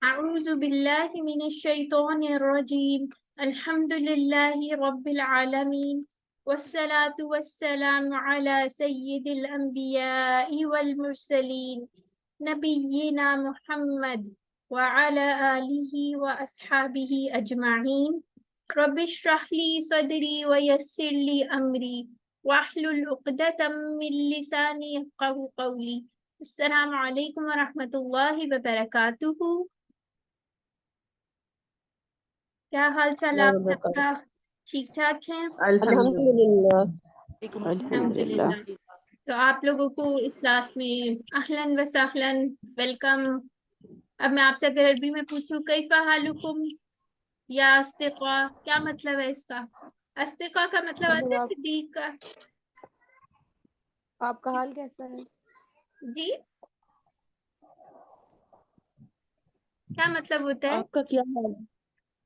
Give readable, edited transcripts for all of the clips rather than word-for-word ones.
अऊज़ु बिल्लाहि मिनश शैतानिर रजीम। अल्हम्दुलिल्लाहि रब्बिल आलमीन वस्सलातु वस्सलामु अला सय्यिदिल अंबियाइ वल मुरसलीन नबिय्यिना मुहम्मद व अला आलिहि व अस्हाबिहि अजमाइन। रब्बिश्रह ली सदरी व यस्सिर ली अमरी वाहलुल उक़दतम मिन लिसानी यफ़क़हू क़ौली। अस्सलामु अलैकुम व रहमतुल्लाहि व बरकातुहू। क्या हाल चाल आप सबका? ठीक ठाक है? अल्हम्दुलिल्लाह। अल्हम्दुलिल्लाह। तो आप लोगों को इस क्लास में अहलन व सहलन, वेलकम। अब मैं आपसे अगर अरबी में पूछूं कैफा हालुकुम या अस्तिक़ा, क्या मतलब है इसका? अस्तिक़ा का मतलब आता है सिद्दीक का। आपका हाल कैसा है? जी, क्या मतलब होता है? आपका क्या हाल है?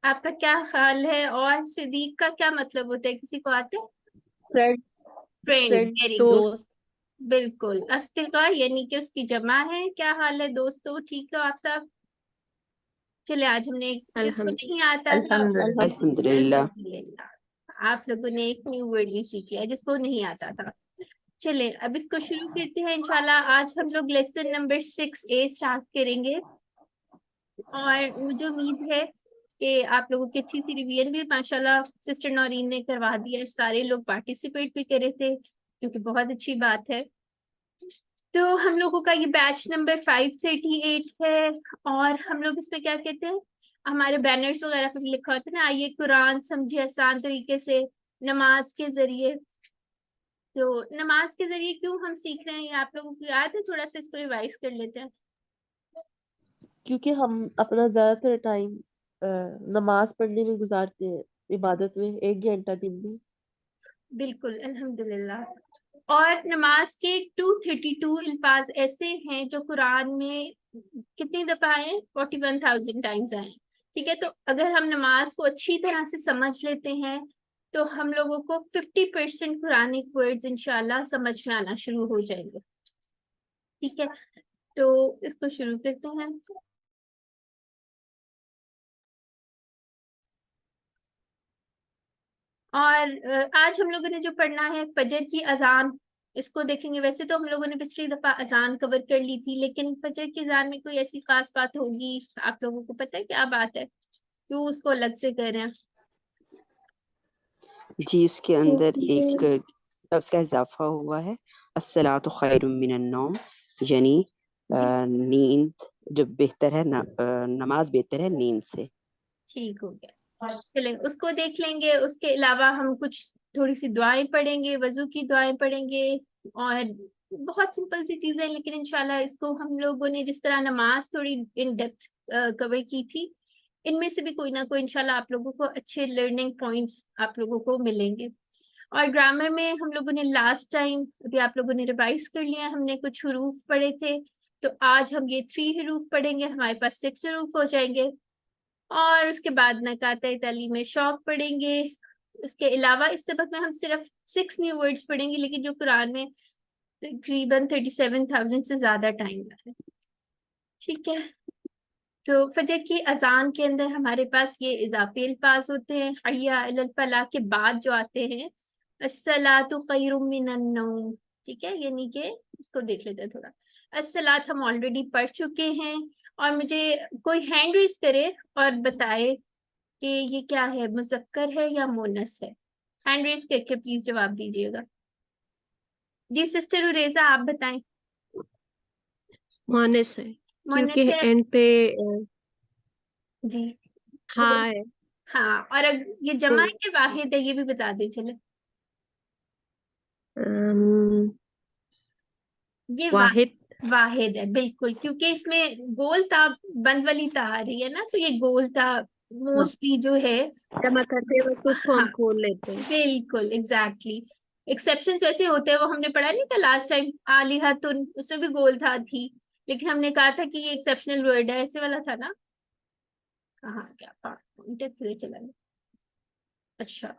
आपका क्या हाल है? और सिद्दीक का क्या मतलब होता है? किसी को आते? Friend. Friend, friend very good. दोस्त। बिल्कुल, अस्तिका यानी कि उसकी जमा है। क्या हाल है दोस्तों? ठीक हो आप सब? चले, आज हमने जिसको नहीं आता था अल्हम्दुलिल्लाह। अल्हम्दुलिल्लाह, आप लोगों ने एक न्यू वर्ड भी सीख लिया जिसको नहीं आता था। चले, अब इसको शुरू करते हैं इंशाल्लाह। आज हम लोग लेसन नंबर 6A स्टार्ट करेंगे और मुझे उम्मीद है कि आप लोगों की अच्छी सी रिवीजन भी माशाल्लाह सिस्टर नौरीन ने करवा दी है। सारे लोग पार्टिसिपेट भी करे थे, जो कि बहुत अच्छी बात है। तो हम लोगों का ये बैच नंबर 538 है और हम लोग इसमें क्या कहते हैं, हमारे बैनर्स वगैरह पे भी लिखा होता है ना, आइए कुरान समझिए आसान तरीके से नमाज के जरिए। तो नमाज के जरिए क्यों हम सीख रहे हैं, ये आप लोगों को याद है? थोड़ा सा इसको रिवाइज कर लेते हैं। क्योंकि हम अपना ज्यादातर टाइम नमाज पढ़ने में गुजारते हैं, इबादत में 1 घंटा दिन में। बिल्कुल, अल्हम्दुलिल्लाह। और नमाज के 232 अल्फाज ऐसे हैं जो कुरान में कितनी दफा आए? 41,000 टाइम्स आए। ठीक है, तो अगर हम नमाज को अच्छी तरह से समझ लेते हैं तो हम लोगों को 50% कुरानिक वर्ड्स इंशाल्लाह समझ में आना शुरू हो जाएंगे। ठीक है, तो इसको शुरू करते हैं। और आज हम लोगों ने जो पढ़ना है फजर की अजान, इसको देखेंगे। वैसे तो हम लोगों ने पिछली दफा अजान कवर कर ली थी, लेकिन फजर की अजान में कोई ऐसी खास बात होगी? आप लोगों को पता है क्या बात है, क्यों उसको अलग से कर रहे हैं? जी, उसके अंदर एक लफ्ज़ का इजाफा हुआ है, अस्सलातु खैरुम मिनन नौम, यानी जी, नींद जो बेहतर है नमाज बेहतर है नींद से। ठीक हो गया। चलें, उसको देख लेंगे। उसके अलावा हम कुछ थोड़ी सी दुआएं पढ़ेंगे, वजू की दुआएं पढ़ेंगे और बहुत सिंपल सी चीजें, लेकिन इंशाल्लाह इसको हम लोगों ने जिस तरह नमाज थोड़ी इन डेप्थ कवर की थी, इनमें से भी कोई ना कोई इंशाल्लाह आप लोगों को अच्छे लर्निंग पॉइंट्स आप लोगों को मिलेंगे। और ग्रामर में हम लोगों ने लास्ट टाइम, अभी आप लोगों ने रिवाइज कर लिया, हमने कुछ हरूफ पढ़े थे। तो आज हम ये 3 हरूफ पढ़ेंगे, हमारे पास 6 हरूफ हो जाएंगे। और उसके बाद नकाते तालीम में शौक पढ़ेंगे। इसके अलावा इस सबक में हम सिर्फ 6 न्यू वर्ड्स पढ़ेंगे, लेकिन जो कुरान में तकरीबन 37,000 से ज्यादा टाइम है। ठीक है, तो फजर की अजान के अंदर हमारे पास ये इजाफी अल्फाज होते हैं। हय्या अलल फलाह के बाद जो आते हैं, अस्सलातु खैरुम मिनन नौम। ठीक है, यानी कि इसको देख लेते हैं थोड़ा। अस्सलात हम ऑलरेडी पढ़ चुके हैं। और मुझे कोई हैंड रेज करे और बताए कि ये क्या है, मुज़क्कर है या मोनस है? हैंड रेज करके प्लीज जवाब दीजिएगा। जी सिस्टर उरेजा, आप बताएं। मोनस है, क्योंकि मोनस है? एंड पे जी, हाँ है। हाँ। और ये जमा है कि वाहिद है, ये भी बता दें चले। अम, ये वाहिद। वाहिद है, बिल्कुल, क्योंकि इसमें गोल ता बंद वाली ता आ रही है ना, तो ये गोल ता हाँ, मोस्टली जो है। जमा करते वक्त उसको हाँ, हम खोल लेते हैं। बिल्कुल, एग्जैक्टली। एक्सेप्शंस ऐसे होते हैं, वो हमने पढ़ा नहीं था लास्ट टाइम, आलिहतुन, उसमें भी गोल था थी, लेकिन हमने कहा था कि ये एक्सेप्शनल वर्ड है, ऐसे वाला था ना। कहाँ क्या पॉइंट फिर चला गया। अच्छा,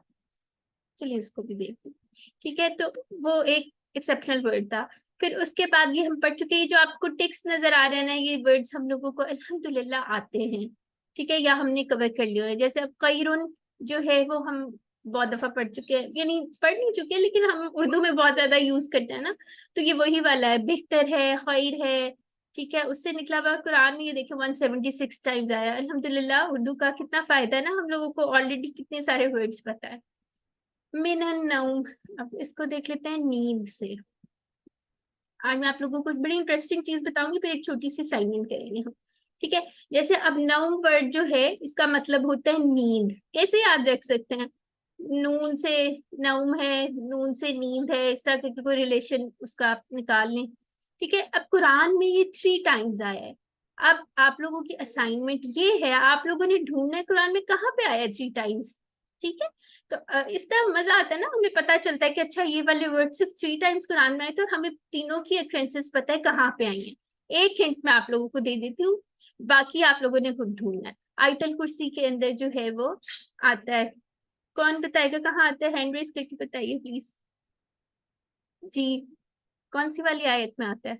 चलिए इसको भी देखते हैं। ठीक है, तो वो एक एक्सेप्शनल वर्ड था। फिर उसके बाद ये हम पढ़ चुके हैं, ये जो आपको टेक्स्ट नजर आ रहे हैं ना, ये वर्ड्स हम लोगों को अल्हम्दुलिल्लाह आते हैं, ठीक है, या हमने कवर कर लिया है। जैसे अब खैरुन जो है वो हम बहुत दफा पढ़ चुके हैं, यानी पढ़ नहीं चुके लेकिन हम उर्दू में बहुत ज्यादा यूज करते हैं ना, तो ये वही वाला है, बेहतर है, खैर है, ठीक है। उससे निकला हुआ कुरान में ये देखिए 176 टाइम्स आया। अल्हम्दुलिल्लाह उर्दू का कितना फायदा है ना, हम लोगों को ऑलरेडी कितने सारे वर्ड्स पता है। मिनन नौम, अब इसको देख लेते हैं नींद से। आज मैं आप लोगों को एक बड़ी इंटरेस्टिंग चीज बताऊंगी, फिर एक छोटी सी असाइनमेंट करेंगे हम, ठीक है। जैसे अब नौम वर्ड जो है इसका मतलब होता है नींद, कैसे याद रख सकते हैं? नून से नौम है, नून से नींद है, इस तरह का कोई रिलेशन उसका आप निकाल लें, ठीक है। अब कुरान में ये 3 टाइम्स आया है। अब आप लोगों की असाइनमेंट ये है, आप लोगों ने ढूंढना है कुरान में कहाँ पे आया 3 टाइम्स, ठीक है। तो इस तरह मजा आता है ना, हमें पता चलता है कि अच्छा ये वाले वर्ड सिर्फ 3 टाइम्स कुरान में आए थे और हमें तीनों की अक्रेंसेस पता है कहाँ पे आई है। एक हिंट मैं आप लोगों को दे देती हूँ, बाकी आप लोगों ने खुद ढूंढना है। आयतल कुर्सी के अंदर जो है वो आता है, कौन बताएगा कहाँ आता है? हैंड रेज करके बताइए प्लीज जी, कौन सी वाली आयत में आता है?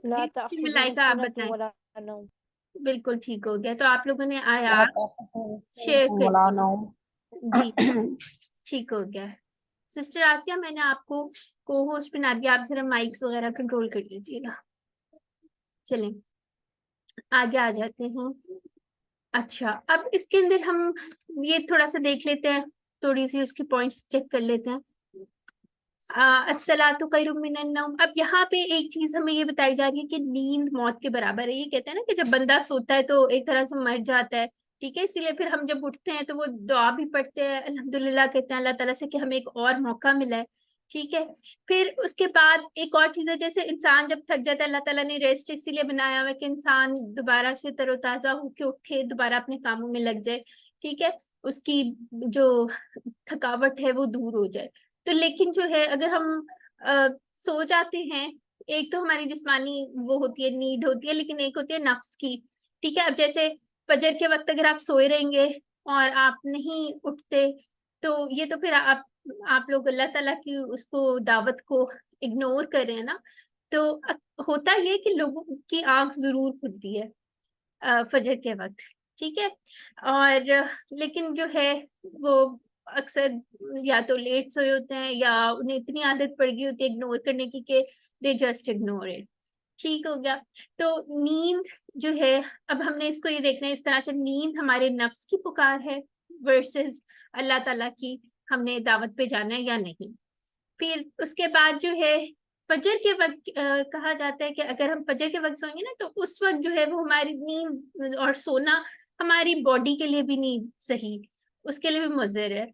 ला जी मलाइका आप बताएं। वला नौम। बिल्कुल ठीक हो गया, तो आप लोगों ने ला आया शेयर कर वला नौम। जी, ठीक हो गया। सिस्टर आसिया मैंने आपको को होस्ट बना दिया, आप जरा माइक्स वगैरह कंट्रोल कर लीजिएगा। चलें आगे आ जाते हैं। अच्छा अब इसके अंदर हम ये थोड़ा सा देख लेते हैं, थोड़ी सी उसकी पॉइंट्स चेक कर लेते हैं। अस्सलातु खैरुम मिनन नौम। अब यहाँ पे एक चीज हमें ये बताई जा रही है कि नींद मौत के बराबर है। ये कहते हैं ना कि जब बंदा सोता है तो एक तरह से मर जाता है, ठीक है। इसीलिए फिर हम जब उठते हैं तो वो दुआ भी पढ़ते हैं, अल्हम्दुलिल्लाह कहते हैं अल्लाह ताला से कि हमें एक और मौका मिला है, ठीक है। फिर उसके बाद एक और चीज है, जैसे इंसान जब थक जाता है, अल्लाह ताला ने रेस्ट इसीलिए बनाया हुआ है कि इंसान दोबारा से तरोताजा होके उठे, दोबारा अपने कामों में लग जाए, ठीक है, उसकी जो थकावट है वो दूर हो जाए। तो लेकिन जो है अगर हम सो जाते हैं, एक तो हमारी जिस्मानी वो होती है, नीड होती है, लेकिन एक होती है नफ्स की, ठीक है। अब जैसे फजर के वक्त अगर आप सोए रहेंगे और आप नहीं उठते, तो ये तो फिर आप लोग अल्लाह ताला की उसको दावत को इग्नोर कर रहे हैं ना। तो होता ये कि लोगों की आंख जरूर खुलती है फजर के वक्त, ठीक है। और लेकिन जो है वो अक्सर या तो लेट सोए होते हैं या उन्हें इतनी आदत पड़ गई होती है इग्नोर करने की कि दे जस्ट इग्नोर इट, ठीक हो गया। तो नींद जो है, अब हमने इसको ये देखना है इस तरह से, नींद हमारे नफ्स की पुकार है वर्सेस अल्लाह ताला की हमने दावत पे जाना है या नहीं। फिर उसके बाद जो है फजर के वक्त कहा जाता है कि अगर हम फजर के वक्त सोएंगे ना, तो उस वक्त जो है वो हमारी नींद और सोना हमारी बॉडी के लिए भी नहीं सही, उसके लिए भी मुज़र है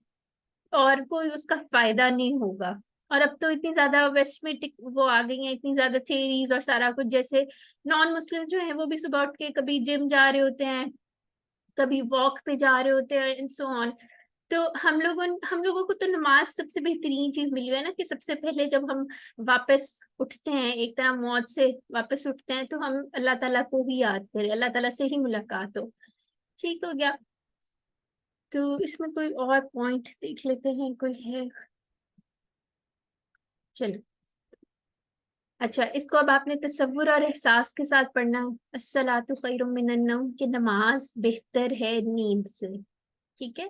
और कोई उसका फायदा नहीं होगा। और अब तो इतनी ज्यादा वेस्ट में वो आ गई हैं, इतनी ज्यादा थेरीज और सारा कुछ, जैसे नॉन मुस्लिम जो है वो भी सुबह उठ के कभी जिम जा रहे होते हैं, कभी वॉक पे जा रहे होते हैं एंड सो ऑन। तो हम लोगों को तो नमाज सबसे बेहतरीन चीज मिली है ना, कि सबसे पहले जब हम वापस उठते हैं, एक तरह मौत से वापस उठते हैं, तो हम अल्लाह ताला को ही याद करें, अल्लाह ताला से ही मुलाकात हो, ठीक हो गया। तो इसमें कोई और पॉइंट देख लेते हैं, कोई है? चलो अच्छा, इसको अब आपने तसव्वुर और एहसास के साथ पढ़ना है। अस्सलातु खैरुम मिनन नौम, कि नमाज बेहतर है नींद से, ठीक है।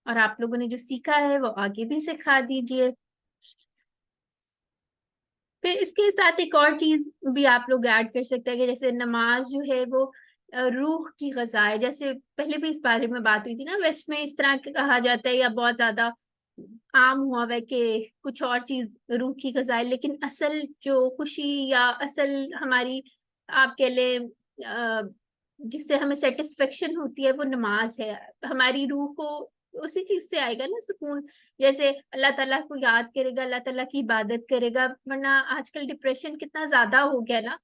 और आप लोगों ने जो सीखा है वो आगे भी सिखा दीजिए। फिर इसके साथ एक और चीज भी आप लोग ऐड कर सकते हैं कि जैसे नमाज जो है वो रूह की ग़िज़ा है। जैसे पहले भी इस बारे में बात हुई थी ना, वेस्ट में इस तरह कहा जाता है या बहुत ज्यादा आम हुआ है कि कुछ और चीज रूह की ग़िज़ा है, लेकिन असल जो खुशी या असल हमारी आप कह लें जिससे हमें सेटिस्फेक्शन होती है वो नमाज है। हमारी रूह को उसी चीज से आएगा ना सुकून, जैसे अल्लाह ताला को याद करेगा, अल्लाह ताला की इबादत करेगा। वरना आजकल डिप्रेशन कितना ज्यादा हो गया ना,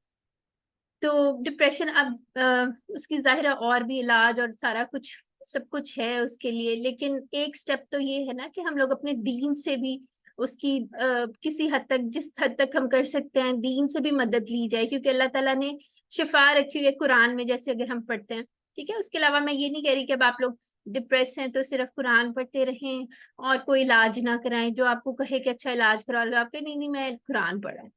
तो डिप्रेशन अब उसकी जाहिर है और भी इलाज और सारा कुछ सब कुछ है उसके लिए, लेकिन एक स्टेप तो ये है ना कि हम लोग अपने दीन से भी उसकी किसी हद तक, जिस हद तक हम कर सकते हैं दीन से भी मदद ली जाए, क्योंकि अल्लाह ताला ने शिफा रखी हुई है कुरान में, जैसे अगर हम पढ़ते हैं, ठीक है। उसके अलावा मैं ये नहीं कह रही कि अब आप लोग डिप्रेस हैं तो सिर्फ कुरान पढ़ते रहें और कोई इलाज ना कराएं। जो आपको कहे कि अच्छा इलाज करा लो, आपके नहीं नहीं मैं कुरान पढ़ा है,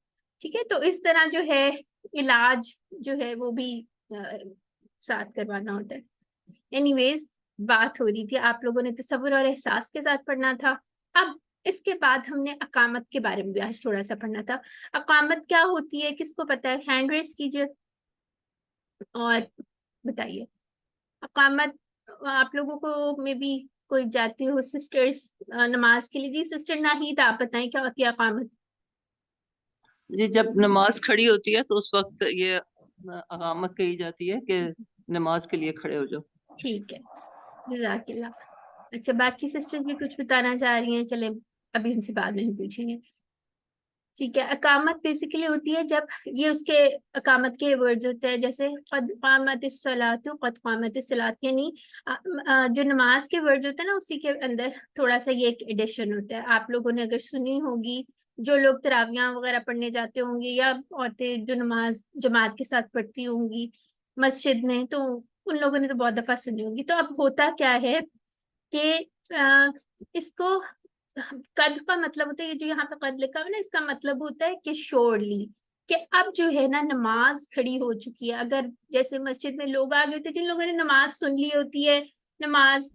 ठीक है। तो इस तरह जो है इलाज जो है वो भी साथ करवाना होता है। एनीवेज, बात हो रही थी आप लोगों ने तसव्वुर और एहसास के साथ पढ़ना था। अब इसके बाद हमने अकामत के बारे में भी आज थोड़ा सा पढ़ना था। अकामत क्या होती है, किसको पता है? हैंड रेस कीजिए और बताइए। अकामत आप लोगों को में भी कोई जाती हो सिस्टर्स नमाज के लिए? जी सिस्टर नाहीद, आप बताएं क्या होती है अकामत? जी, जब नमाज खड़ी होती है तो उस वक्त ये अकामत कही जाती है कि नमाज के लिए खड़े हो जाओ। ठीक है, जज़ाकिल्लाह। अच्छा, बाकी सिस्टर्स भी कुछ बताना चाह रही हैं? चले अभी उनसे बाद में ही पूछेंगे। ठीक है, अकामत बेसिकली होती है जब ये उसके अकामत के वर्ड्स होते हैं, जैसे कद क़ामतिस सलातु, कद क़ामतिस सलात, यानी जो नमाज के वर्ड्स होते हैं ना उसी के अंदर थोड़ा सा ये एक एडिशन होता है। आप लोगों ने अगर सुनी होगी, जो लोग तरावियां वगैरह पढ़ने जाते होंगे या औरतें जो नमाज जमात के साथ पढ़ती होंगी मस्जिद में, तो उन लोगों ने तो बहुत दफा सुनी होगी। तो अब होता क्या है कि इसको कद का मतलब होता है, ये जो यहाँ पे कद लिखा हुआ है ना, इसका मतलब होता है कि श्योरली, कि अब जो है ना नमाज खड़ी हो चुकी है। अगर जैसे मस्जिद में लोग आ गए होते हैं जिन लोगों ने नमाज सुन ली होती है, नमाज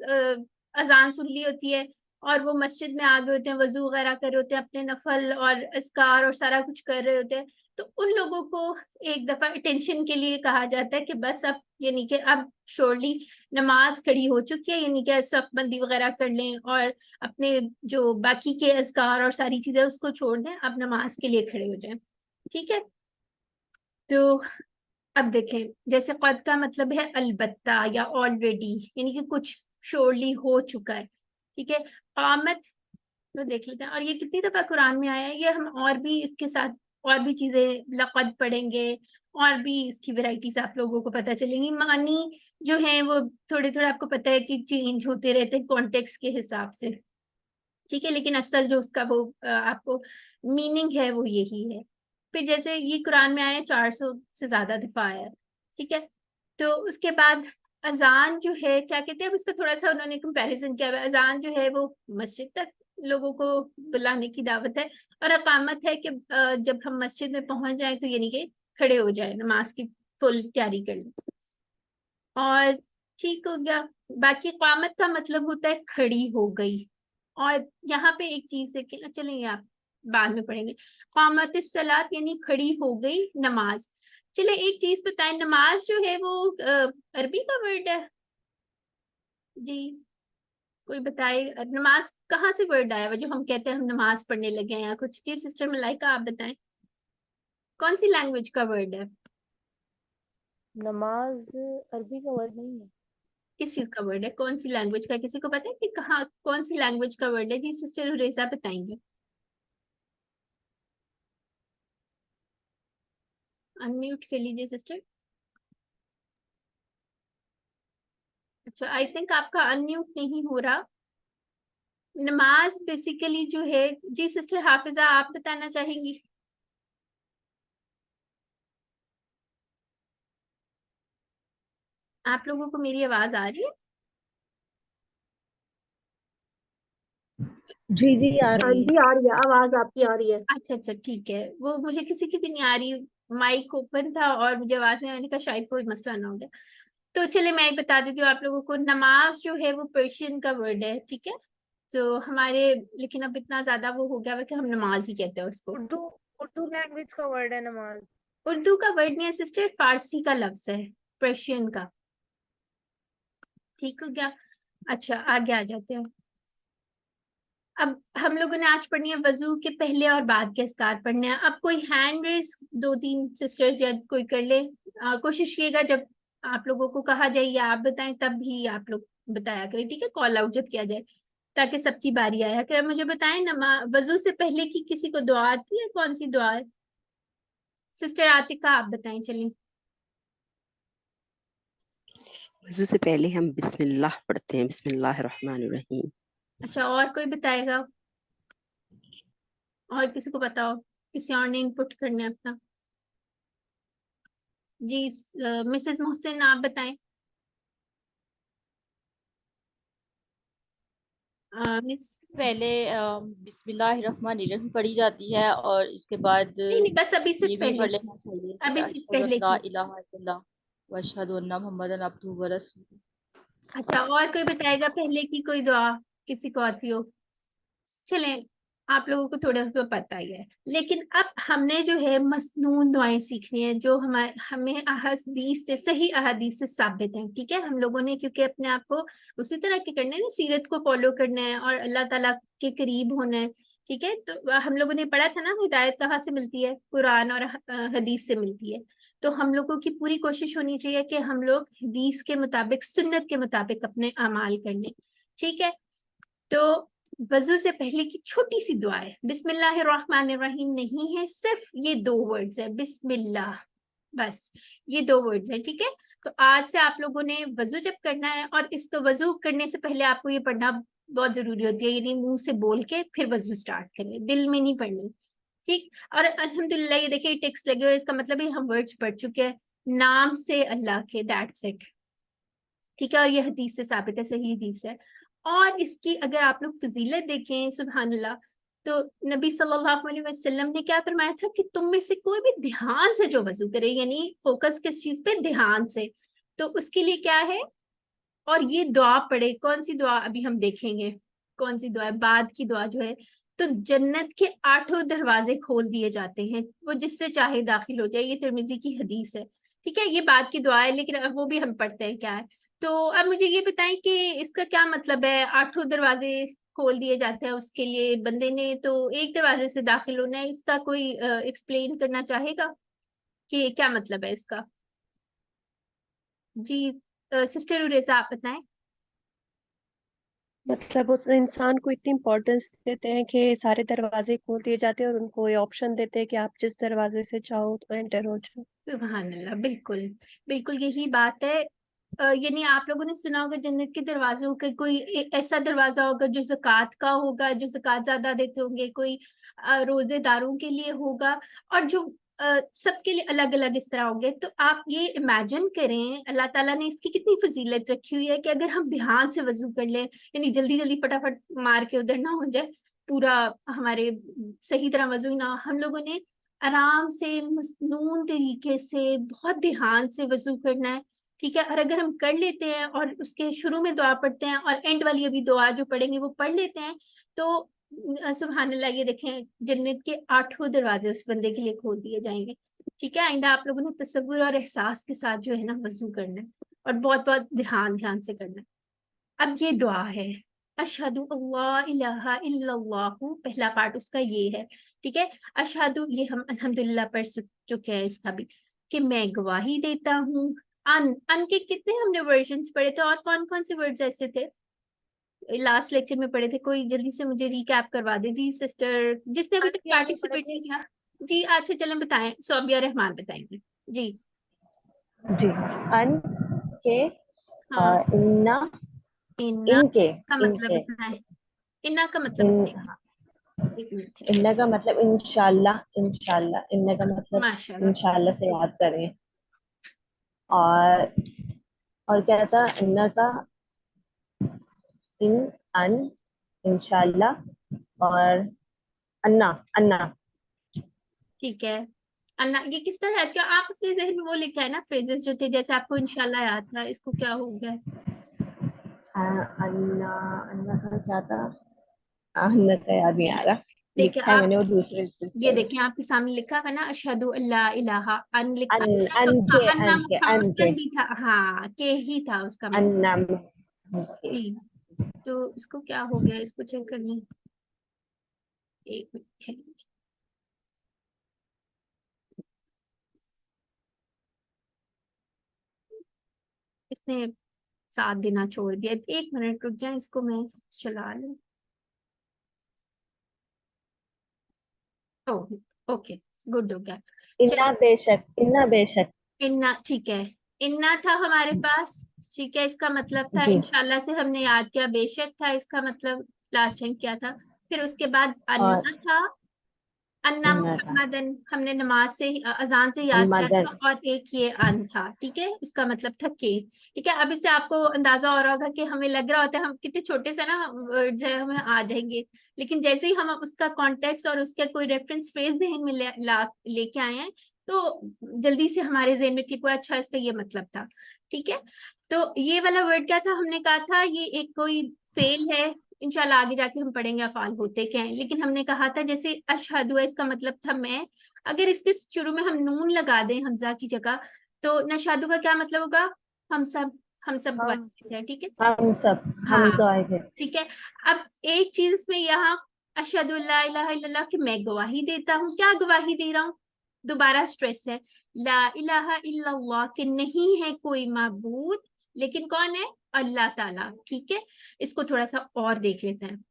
अजान सुन ली होती है, और वो मस्जिद में आ गए होते हैं, वजू वगैरह कर रहे होते हैं, अपने नफल और अस्कार और सारा कुछ कर रहे होते हैं, तो उन लोगों को एक दफा अटेंशन के लिए कहा जाता है कि बस अब, यानी कि अब श्योरली नमाज खड़ी हो चुकी है, यानी कि सफ बंदी वगैरह कर लें और अपने जो बाकी के अज़कार और सारी चीजें उसको छोड़ दें, अब नमाज के लिए खड़े हो जाएं। ठीक है, तो अब देखें, जैसे कद का मतलब है अलबत्ता या ऑलरेडी, यानी कि कुछ श्योरली हो चुका है। ठीक है, कामत तो देख लेते हैं, और ये कितनी दफा कुरान में आया है, ये हम और भी इसके साथ और भी चीजें लक़द पढ़ेंगे और भी इसकी वैरायटीज आप लोगों को पता चलेंगी। मानी जो है वो थोड़े थोड़े आपको पता है कि चेंज होते रहते हैं कॉन्टेक्स्ट के हिसाब से, ठीक है, लेकिन असल जो उसका वो आपको मीनिंग है वो यही है। फिर जैसे ये कुरान में आया 400 से ज्यादा दफा आया है, ठीक है। तो उसके बाद अजान जो है क्या कहते हैं, अब इसका थोड़ा सा उन्होंने कंपैरिजन किया हुआ है। अजान जो है वो मस्जिद तक लोगों को बुलाने की दावत है, और अकामत है कि जब हम मस्जिद में पहुंच जाए तो यानी कि खड़े हो जाए, नमाज की फुल तैयारी कर लें, और ठीक हो गया। बाकी कामत का मतलब होता है खड़ी हो गई। और यहाँ पे एक चीज है कि चलेंगे आप बाद में पढ़ेंगे, कामत सलात यानी खड़ी हो गई नमाज। चले एक चीज बताएं, नमाज जो है वो अरबी का वर्ड है? जी कोई बताए, नमाज कहाँ से वर्ड आया हुआ जो हम कहते हैं हम नमाज पढ़ने लगे हैं या कुछ? जी सिस्टर मलाइका आप बताएं, कौन सी लैंग्वेज का वर्ड है? नमाज अरबी का वर्ड नहीं है। किस चीज का वर्ड है, कौन सी लैंग्वेज का? किसी को पता है कि कहाँ कौन सी लैंग्वेज का वर्ड है? जी सिस्टर हुरैसा बताएंगी। अनम्यूट कर लीजिए सिस्टर। अच्छा, आई थिंक आपका अनम्यूट नहीं हो रहा। नमाज बेसिकली जो है, जी सिस्टर हाफिजा आप बताना चाहेंगी? आप लोगों को मेरी आवाज आ रही है? जी जी आ हाँ रही जी है। आ रही है, आवाज आपकी आ रही है। अच्छा अच्छा ठीक है, वो मुझे किसी की भी नहीं आ रही, माइक ओपन था और मुझे आवाज नहीं आने का, शायद कोई मसला ना हो गया। तो चले मैं बता देती हूँ आप लोगों को, नमाज जो है वो पर्शियन का वर्ड है, ठीक है। तो हमारे, लेकिन अब इतना ज्यादा वो हो गया हुआ कि हम नमाज ही कहते हैं उसको। उर्दू उर्दू लैंग्वेज का वर्ड है नमाज। उर्दू का वर्ड नहीं है सिस्टर, फारसी का लफ्ज है, पर्शियन का। ठीक हो गया। अच्छा आगे आ जाते हैं। अब हम लोगों ने आज पढ़नी है वजू के पहले और बाद के अस्कार पढ़ने हैं। अब कोई हैंड रेस, दो तीन सिस्टर्स या कोई कर ले, कोशिश कीजिएगा जब आप लोगों को कहा जाए या आप बताएं तब भी आप लोग बताया करें, ठीक है, कॉल आउट जब किया जाए, ताकि सबकी बारी आया करे। मुझे बताएं, वजू से पहले की किसी को दुआ आती है? कौन सी दुआ है? सिस्टर आतिका आप बताएं, चलिए। वजू से पहले हम बिस्मिल्लाह पढ़ते हैं, बिस्मिल्लाह रहमान रहीम। अच्छा, और कोई बताएगा? और किसी को पता हो, किसी और ने इनपुट करना है अपना? जी मिसेस मोहसिन आप बताएं। मिस पहले बिस्मिल्लाहिर्रहमानिर्रहीम पढ़ी जाती है और इसके बाद नहीं नहीं, बस अभी से ये भी पहले पढ़ की, लेना चाहिए कि अभी से अशहदु पहले अल्ला की। इलाहा इल्लल्लाह व अशहदु अन्ना मुहम्मदन अब्दुहु व रसूलुहु। अच्छा, और कोई बताएगा पहले की कोई दुआ, किसी को आती हो? चलें, आप लोगों को थोड़ा तो पता ही है, लेकिन अब हमने जो है मसनून दुआएं सीखनी है जो हमारे हमें अहदीस से, सही अहदीस से साबित है। ठीक है, हम लोगों ने क्योंकि अपने आप को उसी तरह के करना है ना, सीरत को फॉलो करना है और अल्लाह ताला के करीब होना है। ठीक है, तो हम लोगों ने पढ़ा था ना, हिदायत कहाँ से मिलती है? कुरान और हदीस से मिलती है। तो हम लोगों की पूरी कोशिश होनी चाहिए कि हम लोग हदीस के मुताबिक, सुन्नत के मुताबिक अपने अमाल कर लें। ठीक है, तो वजू से पहले की छोटी सी दुआ है, बिस्मिल्लाहिर्रहमानिर्रहीम नहीं है, सिर्फ ये 2 वर्ड्स है, बिस्मिल्लाह, बस ये 2 वर्ड्स है। ठीक है, तो आज से आप लोगों ने वजू जब करना है, और इसको वजू करने से पहले आपको ये पढ़ना बहुत जरूरी होती है, यानी मुंह से बोल के फिर वजू स्टार्ट करें, दिल में नहीं पढ़नी। ठीक, और अल्हम्दुलिल्लाह ये देखिए टेक्स्ट लगे हुए, इसका मतलब है हम वर्ड्स पढ़ चुके हैं, नाम से अल्लाह के, दैट्स इट। ठीक है, और ये हदीस से साबित है, सही हदीस है। और इसकी अगर आप लोग फजीलत देखें, सुभान अल्लाह, तो नबी सल्लल्लाहु अलैहि वसल्लम ने क्या फरमाया था कि तुम में से कोई भी ध्यान से जो वजू करे, यानी फोकस किस चीज पे? ध्यान से, तो उसके लिए क्या है? और ये दुआ पढ़े, कौन सी दुआ अभी हम देखेंगे, कौन सी दुआ है बाद की दुआ जो है, तो जन्नत के 8 दरवाजे खोल दिए जाते हैं, वो जिससे चाहे दाखिल हो जाए, ये तिरमिजी की हदीस है। ठीक है, ये बाद की दुआ है, लेकिन अब वो भी हम पढ़ते हैं क्या है। तो अब मुझे ये बताएं कि इसका क्या मतलब है, 8 दरवाजे खोल दिए जाते हैं उसके लिए, बंदे ने तो एक दरवाजे से दाखिल होना है, इसका कोई एक्सप्लेन करना चाहेगा कि क्या मतलब है इसका? जी, सिस्टर उरेजा आप बताएं। मतलब उस इंसान को इतनी इम्पोर्टेंस देते हैं कि सारे दरवाजे खोल दिए जाते हैं और उनको ये ऑप्शन देते हैं कि आप जिस दरवाजे से चाहो तो एंटर हो जाओ। सुभान अल्लाह, बिल्कुल बिल्कुल यही बात है। यानी आप लोगों ने सुना होगा जन्नत के दरवाजों का कोई ऐसा दरवाजा होगा जो ज़कात का होगा, जो ज़कात ज्यादा देते होंगे, कोई रोजेदारों के लिए होगा, और जो सबके लिए अलग अलग इस तरह होंगे। तो आप ये इमेजिन करें, अल्लाह ताला ने इसकी कितनी फजीलत रखी हुई है कि अगर हम ध्यान से वजू कर लें, यानी जल्दी जल्दी फटाफट मार के उधर ना हो जाए, पूरा हमारे सही तरह वजू ना हो, हम लोगों ने आराम से मसनून तरीके से बहुत ध्यान से वजू करना है। ठीक है, और अगर हम कर लेते हैं और उसके शुरू में दुआ पढ़ते हैं और एंड वाली अभी दुआ जो पढ़ेंगे वो पढ़ लेते हैं, तो सुभान अल्लाह, ये देखें जन्नत के 8 दरवाजे उस बंदे के लिए खोल दिए जाएंगे। ठीक है, आइंदा आप लोगों ने तसव्वुर और एहसास के साथ जो है ना वजू करना है, और बहुत बहुत ध्यान ध्यान से करना है। अब ये दुआ है, अशहदु अल्ला इलाहा इल्लल्लाहु, पहला पार्ट उसका ये है। ठीक है, अशहदु ये हम अल्हम्दुलिल्लाह पढ़ चुके हैं इसका भी, कि मैं गवाही देता हूँ। अन के कितने हमने वर्जन्स पढ़े थे, और कौन कौन से वर्ड्स ऐसे थे लास्ट लेक्चर में पढ़े थे? कोई जल्दी से मुझे रिकैप करवा दे जी सिस्टर, जिसने अभी तक पार्टिसिपेट नहीं किया। जी अच्छा, चलें बताएं, सोबिया रहमान बताएंगे जी। जी, अन के हाँ, इन्ना, इन्ना इनके का मतलब इनके बताएं, इन्ना का मतलब इन बताएंगे। एक मिनट है, इन्ना का मतलब इंशाल्लाह, इंशाल्लाह इन्ना का मतलब माशाल्लाह। इंशाल्लाह से याद करें। और और क्या था इन्ना का? इन, अन, इंशाल्लाह और अन्ना, अन्ना। ठीक है, अन्ना ये किस तरह है? क्या आप अपने जहन में वो लिखा है ना फ्रेजेस जो थे, जैसे आपको इंशाल्लाह याद था, इसको क्या हो गया है? अन्ना, अन्ना का क्या था? अन्ना का याद नहीं आ रहा, देखिए लिखा है आप, मैंने वो दूसरे ये रजिस्टर में। देखिए आपके सामने लिखा है ना, अशहदु अल्ला इलाहा, अन लिखा अन, है ना, तो अन हाँ, के, अन्ना अन के, अन के, मुहम्मदन भी था, हाँ के ही था उसका मतलब। अन्ना के। जी, तो इसको क्या हो गया, इसको चेक करने, एक मिनट है। इसने साथ देना छोड़ दिया, 1 मिनट रुक जाए, इसको मैं चला लूं। ओह, ओके, गुड हो गया। इन्ना बेशक, इन्ना बेशक। इन्ना, ठीक है, इन्ना था हमारे पास। ठीक है, इसका मतलब था जी, इंशाल्लाह से हमने याद किया, बेशक था इसका मतलब लास्ट टाइम क्या था। फिर उसके बाद और अन्ना था, अन्ना अन्ना था मुहम्मदन हमने नमाज से अजान से याद किया मदन था, और एक ये अन था, ठीक है, इसका मतलब था के। ठीक है, अब इससे आपको अंदाजा हो रहा होगा कि हमें लग रहा होता है हम कितने छोटे से ना वर्ड है हमें आ जाएंगे, लेकिन जैसे ही हम उसका कॉन्टेक्स्ट और उसका कोई रेफरेंस फ्रेज जहन में लेके आए हैं, तो जल्दी से हमारे जहन में क्लिक हुआ, अच्छा इसका ये मतलब था। ठीक है, तो ये वाला वर्ड क्या था, हमने कहा था ये एक कोई फेल है, इंशाल्लाह आगे जाके हम पढ़ेंगे अफाल होते क्या हैं, लेकिन हमने कहा था जैसे अशहदु है, इसका मतलब था मैं, अगर इसके शुरू में हम नून लगा दें हमजा की जगह, तो नशहदु का क्या मतलब होगा, हम सब, हम सब गवाही हम देते हैं। ठीक है, हम सब हाँ हम तो आए थे ठीक है। अब एक चीज इसमें यहाँ अशहदु ला इलाहा इल्लल्लाह कि मैं गवाही देता हूँ, क्या गवाही दे रहा हूँ, दोबारा स्ट्रेस है, ला इलाहा इल्लल्लाह कि नहीं है कोई माबूद, लेकिन कौन है, अल्लाह ताला। ठीक है, इसको थोड़ा सा और देख लेते हैं।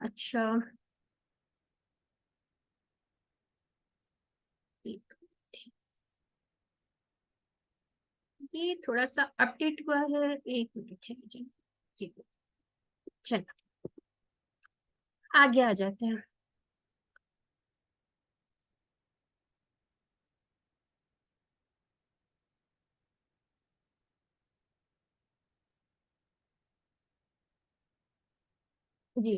अच्छा, एक मिनट, ये थोड़ा सा अपडेट हुआ है, एक मिनट है मुझे, ये चलो आगे आ जाते हैं। जी,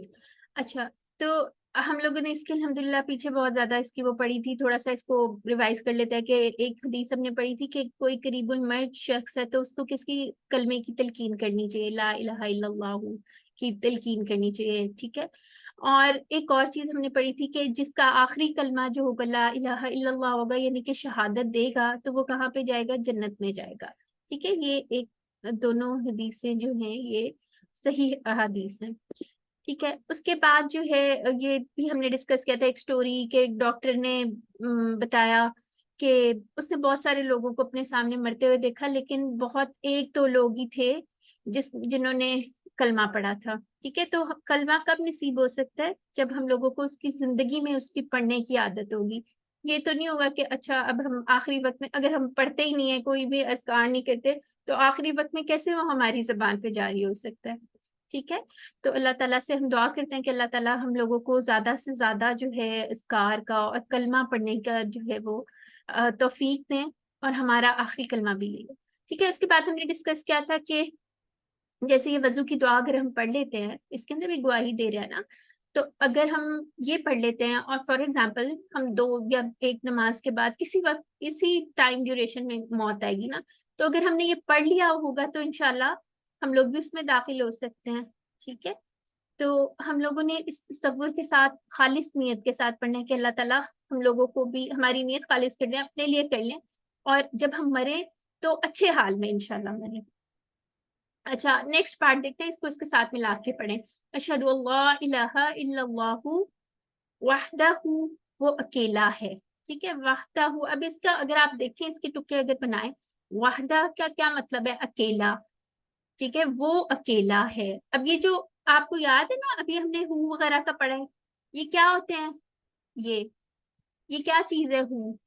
अच्छा, तो हम लोगों ने इसके अल्हम्दुलिल्लाह पीछे बहुत ज्यादा इसकी वो पढ़ी थी, थोड़ा सा इसको रिवाइज कर लेते हैं कि एक हदीस हमने पढ़ी थी कि कोई करीबुल मर्द शख्स है तो उसको किसकी कलमे की तलकीन करनी चाहिए, ला इलाहा इल्लल्लाह की तलकीन करनी चाहिए। ठीक है, और एक और चीज हमने पढ़ी थी कि जिसका आखिरी कलमा जो होगा ला इलाहा इल्लल्लाह होगा, यानी कि शहादत देगा, तो वो कहाँ पे जाएगा, जन्नत में जाएगा। ठीक है, ये एक दोनों हदीसें जो हैं ये सही अहादीस हैं। ठीक है, उसके बाद जो है ये भी हमने डिस्कस किया था एक स्टोरी के, एक डॉक्टर ने बताया कि उसने बहुत सारे लोगों को अपने सामने मरते हुए देखा, लेकिन बहुत एक दो लोग ही थे जिन्होंने कलमा पढ़ा था। ठीक है, तो कलमा कब नसीब हो सकता है, जब हम लोगों को उसकी जिंदगी में उसकी पढ़ने की आदत होगी। ये तो नहीं होगा कि अच्छा अब हम आखिरी वक्त में अगर हम पढ़ते ही नहीं है, कोई भी अस्कार नहीं करते, तो आखिरी वक्त में कैसे वो हमारी जबान पे जारी हो सकता है। ठीक है, तो अल्लाह ताला से हम दुआ करते हैं कि अल्लाह ताला हम लोगों को ज्यादा से ज्यादा जो है इस्कार का और कलमा पढ़ने का जो है वो तौफीक दें, और हमारा आखिरी कलमा भी ये है। ठीक है, उसके बाद हमने डिस्कस किया था कि जैसे ये वजू की दुआ अगर हम पढ़ लेते हैं, इसके अंदर भी गवाही दे रहे हैं ना, तो अगर हम ये पढ़ लेते हैं और फॉर एग्जाम्पल हम दो या एक नमाज के बाद किसी वक्त इसी टाइम ड्यूरेशन में मौत आएगी ना, तो अगर हमने ये पढ़ लिया होगा तो इंशाल्लाह हम लोग भी उसमें दाखिल हो सकते हैं। ठीक है, तो हम लोगों ने इस तसव्वुर के साथ खालिस नियत के साथ पढ़ना है कि अल्लाह ताला हम लोगों को भी हमारी नियत खालिस कर दें, अपने लिए कर लें, और जब हम मरे तो अच्छे हाल में इंशाल्लाह मरे। अच्छा, नेक्स्ट पार्ट देखते हैं, इसको इसके साथ मिला के पढ़ें। अशहदु अल्ला इलाहा इल्लल्लाहु वहदहु, वो अकेला है। ठीक है, वहदहु, अब इसका अगर आप देखें इसके टुकड़े अगर बनाए, वहदा का क्या मतलब है, अकेला। ठीक है, वो अकेला है। अब ये जो आपको याद है ना, अभी हमने हु वगैरह का पढ़ा है, ये क्या होते हैं, ये ये क्या चीज है हु,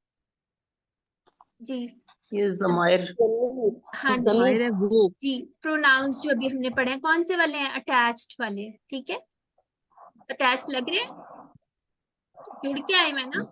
जी, ये जमायर जमीर हाँ जी, जमीर है वो। जी, प्रोनाउंस जो अभी हमने पढ़े हैं कौन से वाले हैं, अटैच्ड वाले। ठीक है, अटैच्ड लग रहे हैं, जुड़ के आए मैं ना।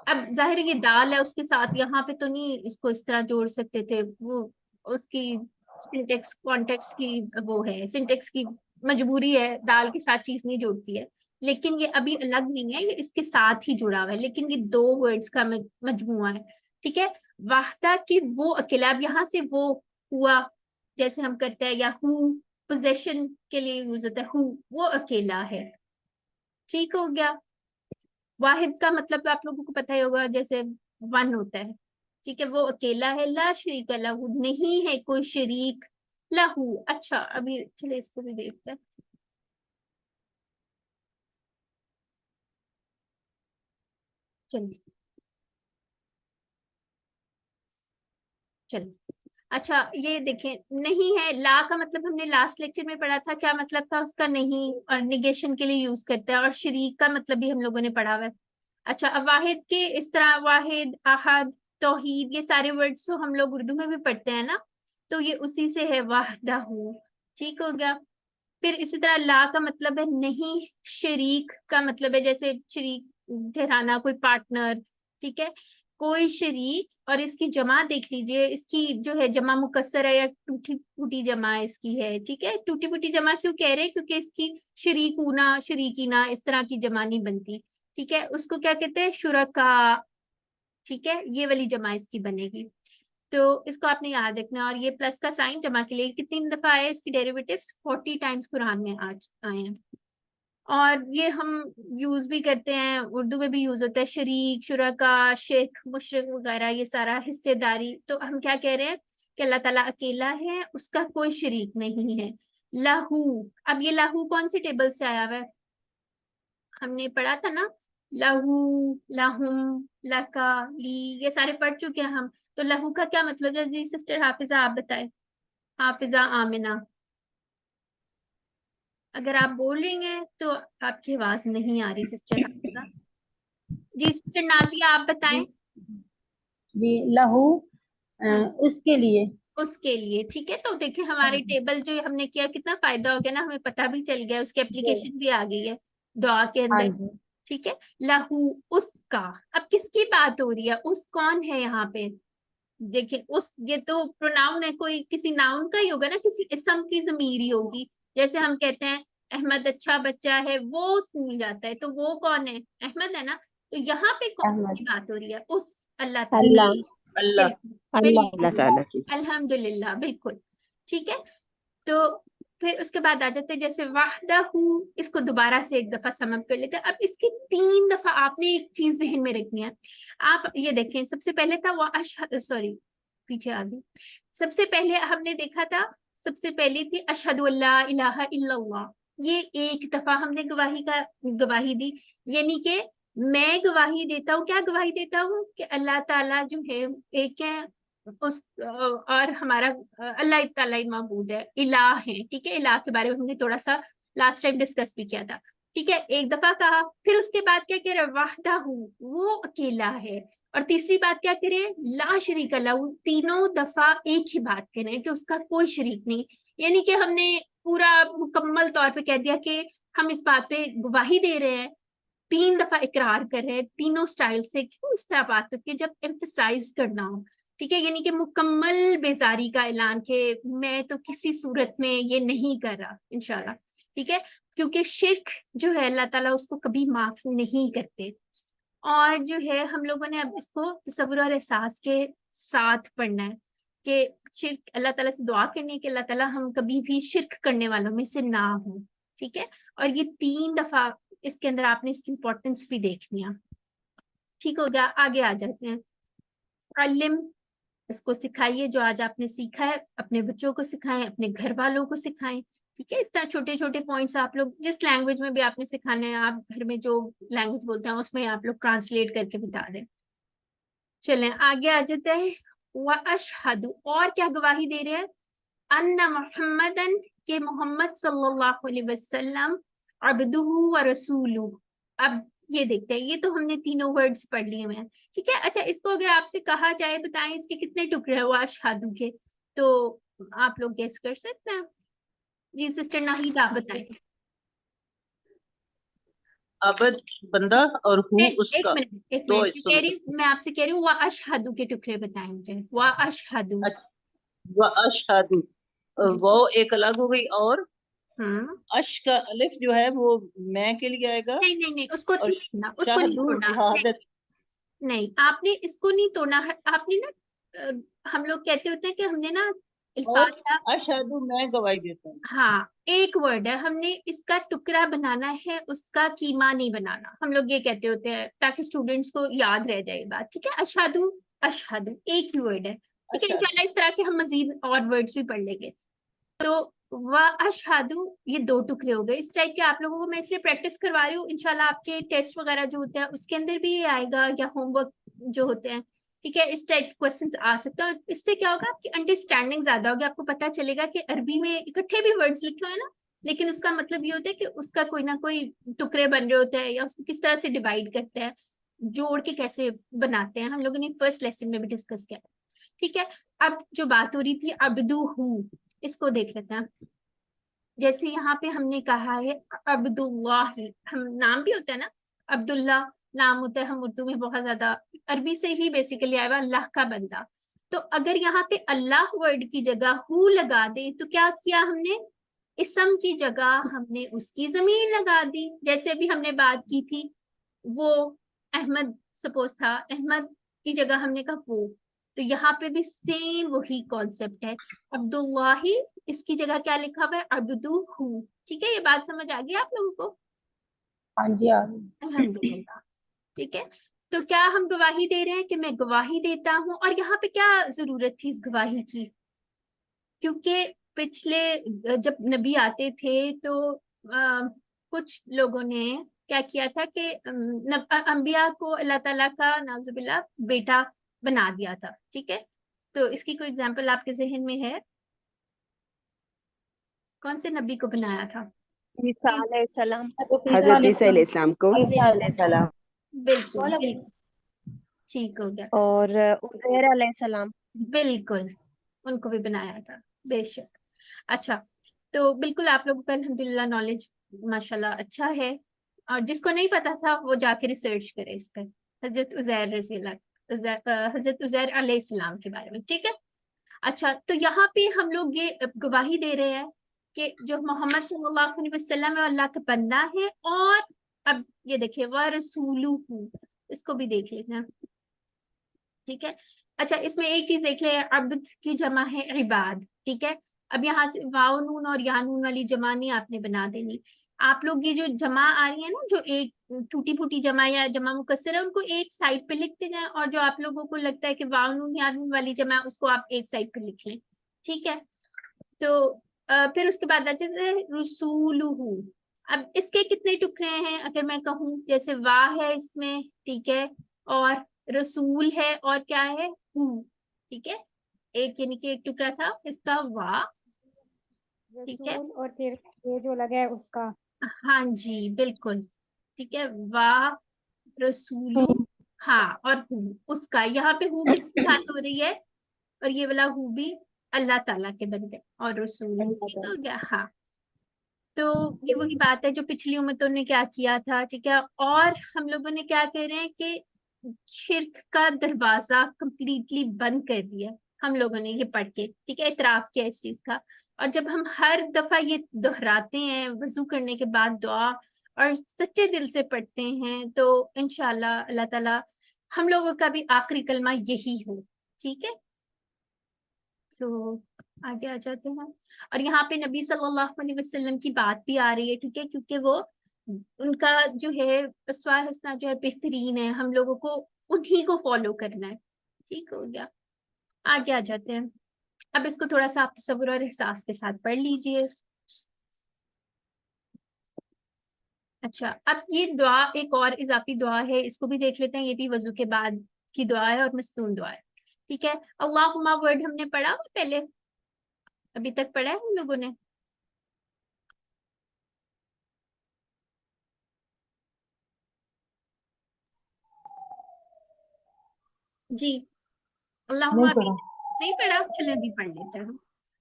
अब जाहिर है ये दाल है, उसके साथ यहाँ पे तो नहीं इसको इस तरह जोड़ सकते थे, वो उसकी सिंटेक्स कॉन्टेक्स्ट की वो है, सिंटेक्स की मजबूरी है, दाल के साथ चीज नहीं जोड़ती है, लेकिन ये अभी अलग नहीं है, ये इसके साथ ही जुड़ा हुआ है, लेकिन ये दो वर्ड्स का मजमुआ है। ठीक है, वाहदा की वो अकेला, अब यहाँ से वो हुआ जैसे हम करते हैं, या हु पोजेशन के लिए यूज होता है, हु वो अकेला है। ठीक हो गया, वाहिद का मतलब आप लोगों को पता ही होगा, जैसे वन होता है। ठीक है, वो अकेला है, ला शरीक लहू, नहीं है कोई शरीक लहू। अच्छा, अभी चले इसको भी देखते हैं। चलिए चलिए, अच्छा ये देखें, नहीं है, ला का मतलब हमने लास्ट लेक्चर में पढ़ा था, क्या मतलब था उसका, नहीं, और निगेशन के लिए यूज करते हैं, और शरीक का मतलब भी हम लोगों ने पढ़ा हुआ है। अच्छा, अब वाहिद के इस तरह वाहिद, अहद, तौहीद, ये सारे वर्ड्स तो हम लोग उर्दू में भी पढ़ते हैं ना, तो ये उसी से है, वाहदाहू। ठीक हो गया, फिर इसी तरह ला का मतलब है नहीं, शरीक का मतलब है जैसे शरीक ठहराना, कोई पार्टनर, ठीक है, कोई शरीक, और इसकी जमा देख लीजिए, इसकी जो है जमा मुकस्सर है या टूटी फूटी जमा इसकी है, ठीक है। टूटी फूटी जमा क्यों कह रहे हैं? क्योंकि इसकी शरीकूना शरीकीना इस तरह की जमा नहीं बनती, ठीक है, उसको क्या कहते हैं? शुरका, ठीक है, ये वाली जमा इसकी बनेगी। तो इसको आपने याद रखना। और ये प्लस का साइन जमा के लिए कितनी दफा आया? इसकी डेरिवेटिव्स 40 टाइम्स कुरान में आज आए हैं। और ये हम यूज भी करते हैं, उर्दू में भी यूज होता है, शरीक, शुरका, शेख, मुशरिक वगैरह, ये सारा हिस्सेदारी। तो हम क्या कह रहे हैं कि अल्लाह ताला अकेला है, उसका कोई शरीक नहीं है। लहू, अब ये लहू कौन सी टेबल से आया हुआ है? हमने पढ़ा था ना, लहू, लहुम, लका, ली, ये सारे पढ़ चुके हैं हम। तो लहू का क्या मतलब है जी? सिस्टर हाफिजा आप बताएं, हाफिजा आमिना, अगर आप बोल रही हैं तो आपकी आवाज नहीं आ रही सिस्टर हाफिजा। जी सिस्टर नाजिया आप बताएं। जी लहू उसके लिए। उसके लिए, ठीक है। तो देखिए हमारी टेबल जो हमने किया, कितना फायदा हो गया ना, हमें पता भी चल गया, उसकी एप्लीकेशन भी आ गई है दुआ के हाँ अंदर, जी। ठीक है। लहू, उसका। अब किसकी बात हो रही है? उस कौन है यहाँ पे? देखिए उस, ये तो प्रोनाउन है, कोई किसी नाउन का ही होगा ना, किसी इसम की ज़मीर ही होगी। जैसे हम कहते हैं अहमद अच्छा बच्चा है, वो स्कूल जाता है, तो वो कौन है? अहमद है ना। तो यहाँ पे कौन अहमद, की बात हो रही है? उस अल्लाह ताला अल्लाह, अल्लाह। बिल्कुल अल्लाह, अल्लाह बिल्कुल, ताला की। अल्हम्दुलिल्लाह, बिल्कुल, ठीक है। तो फिर उसके बाद आ जाते हैं जैसे वाहदहू, इसको दोबारा से एक दफा समझ कर लेते हैं। अब इसकी 3 दफा आपने एक चीज जहन में रखनी है। आप ये देखें, सबसे पहले था वह अशहद, सॉरी पीछे आ गई। सबसे पहले हमने देखा था, सबसे पहली थी अशहदु अल्ला इलाहा इल्लल्लाह। ये एक दफा हमने गवाही दी, यानी कि मैं गवाही देता हूँ, क्या गवाही देता हूँ? कि अल्लाह ताला जो है एक है, उस और हमारा अल्लाह ताला ही माबूद है, इलाह है, ठीक है। इलाह के बारे में हमने थोड़ा सा लास्ट टाइम डिस्कस भी किया था, ठीक है, एक दफा कहा। फिर उसके बाद क्या कह रहे हैं? वाहदाहू, वो अकेला है। और तीसरी बात क्या करें? ला शरीक लहू, तीनों दफा एक ही बात करें कि उसका कोई शरीक नहीं। यानी कि हमने पूरा मुकम्मल तौर पे कह दिया कि हम इस बात पे गवाही दे रहे हैं, 3 दफा इकरार कर रहे हैं, तीनों स्टाइल से। क्यों इस तरह बात होती है? जब एम्फसाइज करना हो, ठीक है, यानी कि मुकम्मल बेजारी का ऐलान कि मैं तो किसी सूरत में ये नहीं कर रहा इंशाल्लाह, ठीक है। क्योंकि शिर्क जो है अल्लाह ताला उसको कभी माफ नहीं करते। और जो है हम लोगों ने अब इसको तसव्वुर और एहसास के साथ पढ़ना है कि शिर्क, अल्लाह ताला से दुआ करनी है कि अल्लाह ताला हम कभी भी शिर्क करने वालों में से ना हो, ठीक है। और ये 3 दफा इसके अंदर आपने इसकी इंपॉर्टेंस भी देखनी है, ठीक हो गया। आगे आ जाते हैं। अल्लिम, इसको सिखाइए, जो आज आपने सीखा है अपने बच्चों को सिखाएं, अपने घर वालों को सिखाएं, ठीक है। इस तरह छोटे छोटे पॉइंट्स आप लोग जिस लैंग्वेज में भी आपने सिखाना है, आप घर में जो लैंग्वेज बोलते हैं उसमें आप लोग ट्रांसलेट करके बता दें। चलें आगे आ जाते हैं। व अशहदु, और क्या गवाही दे रहे हैं? अन्ना मुहम्मदन, के मोहम्मद सल्लल्लाहु अलैहि वसल्लम अब्दुहु व रसूलुहु। अब ये देखते हैं, ये तो हमने तीनों वर्ड्स पढ़ लिए हुए हैं, ठीक है। अच्छा, इसको अगर आपसे कहा जाए बताएं इसके कितने टुकड़े हैं वो अशहदु के, तो आप लोग गेस कर सकते हैं? जी सिस्टर नाहिद आप बताएं। अबद बंदा और हु एक उसका, मिनट, एक दो मिनट, हिस्सों में तकसीम। मैं आपसे कह रही हूँ व अशहदु के टुकड़े बताएं मुझे, व अशहदु। अच्छा, व अशहदु, जी, वो एक अलग हो गई, और हाँ, अश का अलिफ जो है वो मैं के लिए आएगा, नहीं नहीं नहीं, उसको और नहीं तोड़ना, उसको नहीं शाहदू तोड़ना, नहीं शहादत। नहीं, आपने इसको नहीं तोड़ना। आपने ना हम लोग कहते होते हैं कि हमने ना और अल्फाज का, अशहदु मैं गवाही देता हूँ। हाँ एक वर्ड है, हमने इसका टुकड़ा बनाना है, उसका कीमा नहीं बनाना। हम लोग ये कहते होते हैं ताकि स्टूडेंट्स को याद रह जाए बात, ठीक है। अशहदु, अशहदु एक ही वर्ड है, ठीक है। अशहदु। इंशाल्लाह इस तरह के हम मजीद और वर्ड्स भी पढ़ लेंगे। तो व अशहदु, ये 2 टुकड़े हो गए। इस टाइप के आप लोगों को मैं इसलिए प्रैक्टिस करवा रही हूँ, इंशाल्लाह आपके टेस्ट वगैरह जो होते हैं उसके अंदर भी ये आएगा, या होमवर्क जो होते हैं, ठीक है। इस टाइप क्वेश्चंस आ सकते हैं, और इससे क्या होगा, आपकी अंडरस्टैंडिंग ज्यादा होगी। आपको पता चलेगा कि अरबी में इकट्ठे भी वर्ड्स लिखे हुए हैं ना, लेकिन उसका मतलब ये होता है कि उसका कोई ना कोई टुकड़े बन रहे होते हैं, या उसको किस तरह से डिवाइड करते हैं, जोड़ के कैसे बनाते हैं, हम लोगों ने फर्स्ट लेसन में भी डिस्कस किया, ठीक है। अब जो बात हो रही थी अब्दुहू, इसको देख लेते हैं। जैसे यहाँ पे हमने कहा है अब्दुल्लाह, हम नाम भी होता है ना, अब्दुल्ला, नाम होता है, हम उर्दू में बहुत ज्यादा अरबी से ही बेसिकली आया हुआ, अल्लाह का बंदा। तो अगर यहाँ पे अल्लाह वर्ड की जगह हु लगा दें तो क्या किया हमने, इसम की जगह हमने उसकी जमीर लगा दी। जैसे अभी हमने बात की थी, वो अहमद सपोज था, अहमद की जगह हमने कहा वो। तो यहाँ पे भी सेम वही कॉन्सेप्ट है। अब्दुल्लाही, इसकी जगह क्या लिखा हुआ है, अब्दुहू। ठीक है, ये बात समझ आ गई आप लोगों को? हाँ जी आ गई। अल्हम्दुलिल्लाह। ठीक है, तो क्या हम गवाही दे रहे हैं कि मैं गवाही देता हूँ? और यहाँ पे क्या जरूरत थी इस गवाही की? क्योंकि पिछले जब नबी आते थे तो कुछ लोगों ने क्या किया था कि अंबिया को अल्लाह ताला का नाज़ुबिल्लाह बेटा बना दिया था। ठीक है, तो इसकी कोई एग्जांपल आपके जहन में है? कौन से नबी को बनाया था? ईसा अलैहिस्सलाम। हजरत ईसा अलैहिस्सलाम को। ईसा अलैहिस्सलाम। बिल्कुल बिल्कुल, ठीक हो गया। और उज़ैर अलैहिस्सलाम। बिल्कुल, उनको भी बनाया था, बेशक। अच्छा, तो बिल्कुल आप लोगों का अल्हम्दुलिल्लाह नॉलेज माशाल्लाह अच्छा है। और जिसको नहीं पता था वो जाके रिसर्च करे इस पे, हजरत उज़ैर हजरत उज़ैर अलैहिस्सलाम के बारे में। ठीक है, अच्छा, तो यहाँ पे हम लोग ये गवाही दे रहे हैं कि जो मोहम्मद सल्लल्लाहु अलैहि वसल्लम है अल्लाह का बंदा है। और अब ये देखिए व रसूलुहु, इसको भी देख लेते हैं। ठीक है, अच्छा, इसमें एक चीज देख ले, अब्द की जमा है इबाद। ठीक है, अब यहाँ से वाव नून और या नून वाली जमा नहीं आपने बना देनी। आप लोग ये जो जमा आ रही है ना, जो एक टूटी फूटी जमा या जमा मुकस्सर है, उनको एक साइड पे लिखते जाएं, और जो आप लोगों को लगता है कि वाव नून या नून वाली जमा है, उसको आप एक साइड पे लिख लें। ठीक है, तो फिर उसके बाद आते हैं रसूलुहु। अब इसके कितने टुकड़े हैं अगर मैं कहूँ, जैसे वाह है इसमें, ठीक है, और रसूल है, और क्या है, हु। ठीक है, एक यानी कि एक टुकड़ा था इसका वाह। ठीक है, रसूल और फिर ये जो लगा है उसका। हाँ जी बिल्कुल, ठीक है, वाह रसूलु, हाँ, और हु उसका। यहाँ पे हु किसकी बात हो रही है, और ये वाला हु भी अल्लाह ताला के बंदे और रसूल। ठीक हो गया, हाँ। तो ये वही बात है जो पिछली उम्मतों ने क्या किया था। ठीक है, और हम लोगों ने क्या कह रहे हैं कि शिर्क का दरवाजा कंप्लीटली बंद कर दिया हम लोगों ने, ये पढ़ के। ठीक है, इतराफ किया इस चीज का। और जब हम हर दफा ये दोहराते हैं वजू करने के बाद दुआ, और सच्चे दिल से पढ़ते हैं, तो इंशाल्लाह अल्लाह ताला हम लोगों का भी आखिरी कलमा यही हो। ठीक है, तो आगे आ जाते हैं। और यहाँ पे नबी सल्लल्लाहु अलैहि वसल्लम की बात भी आ रही है। ठीक है, क्योंकि वो उनका जो है अस्वा हसना जो है बेहतरीन है, हम लोगों को उन्हीं को फॉलो करना है। ठीक हो गया, आगे आ जाते हैं। अब इसको थोड़ा सा आप तसव्वुर और एहसास के साथ पढ़ लीजिए। अच्छा, अब ये दुआ एक और इजाफी दुआ है, इसको भी देख लेते हैं। ये भी वजू के बाद की दुआ है और मस्तून दुआ है। ठीक है, अल्लाहुम्मा वर्ड हमने पढ़ा हुआ पहले, अभी तक पढ़ा है हम लोगों ने? जी, अल्लाहुम्मा नहीं अभी पढ़ा। नहीं पढ़ा, चलो अभी पढ़ लेते हैं।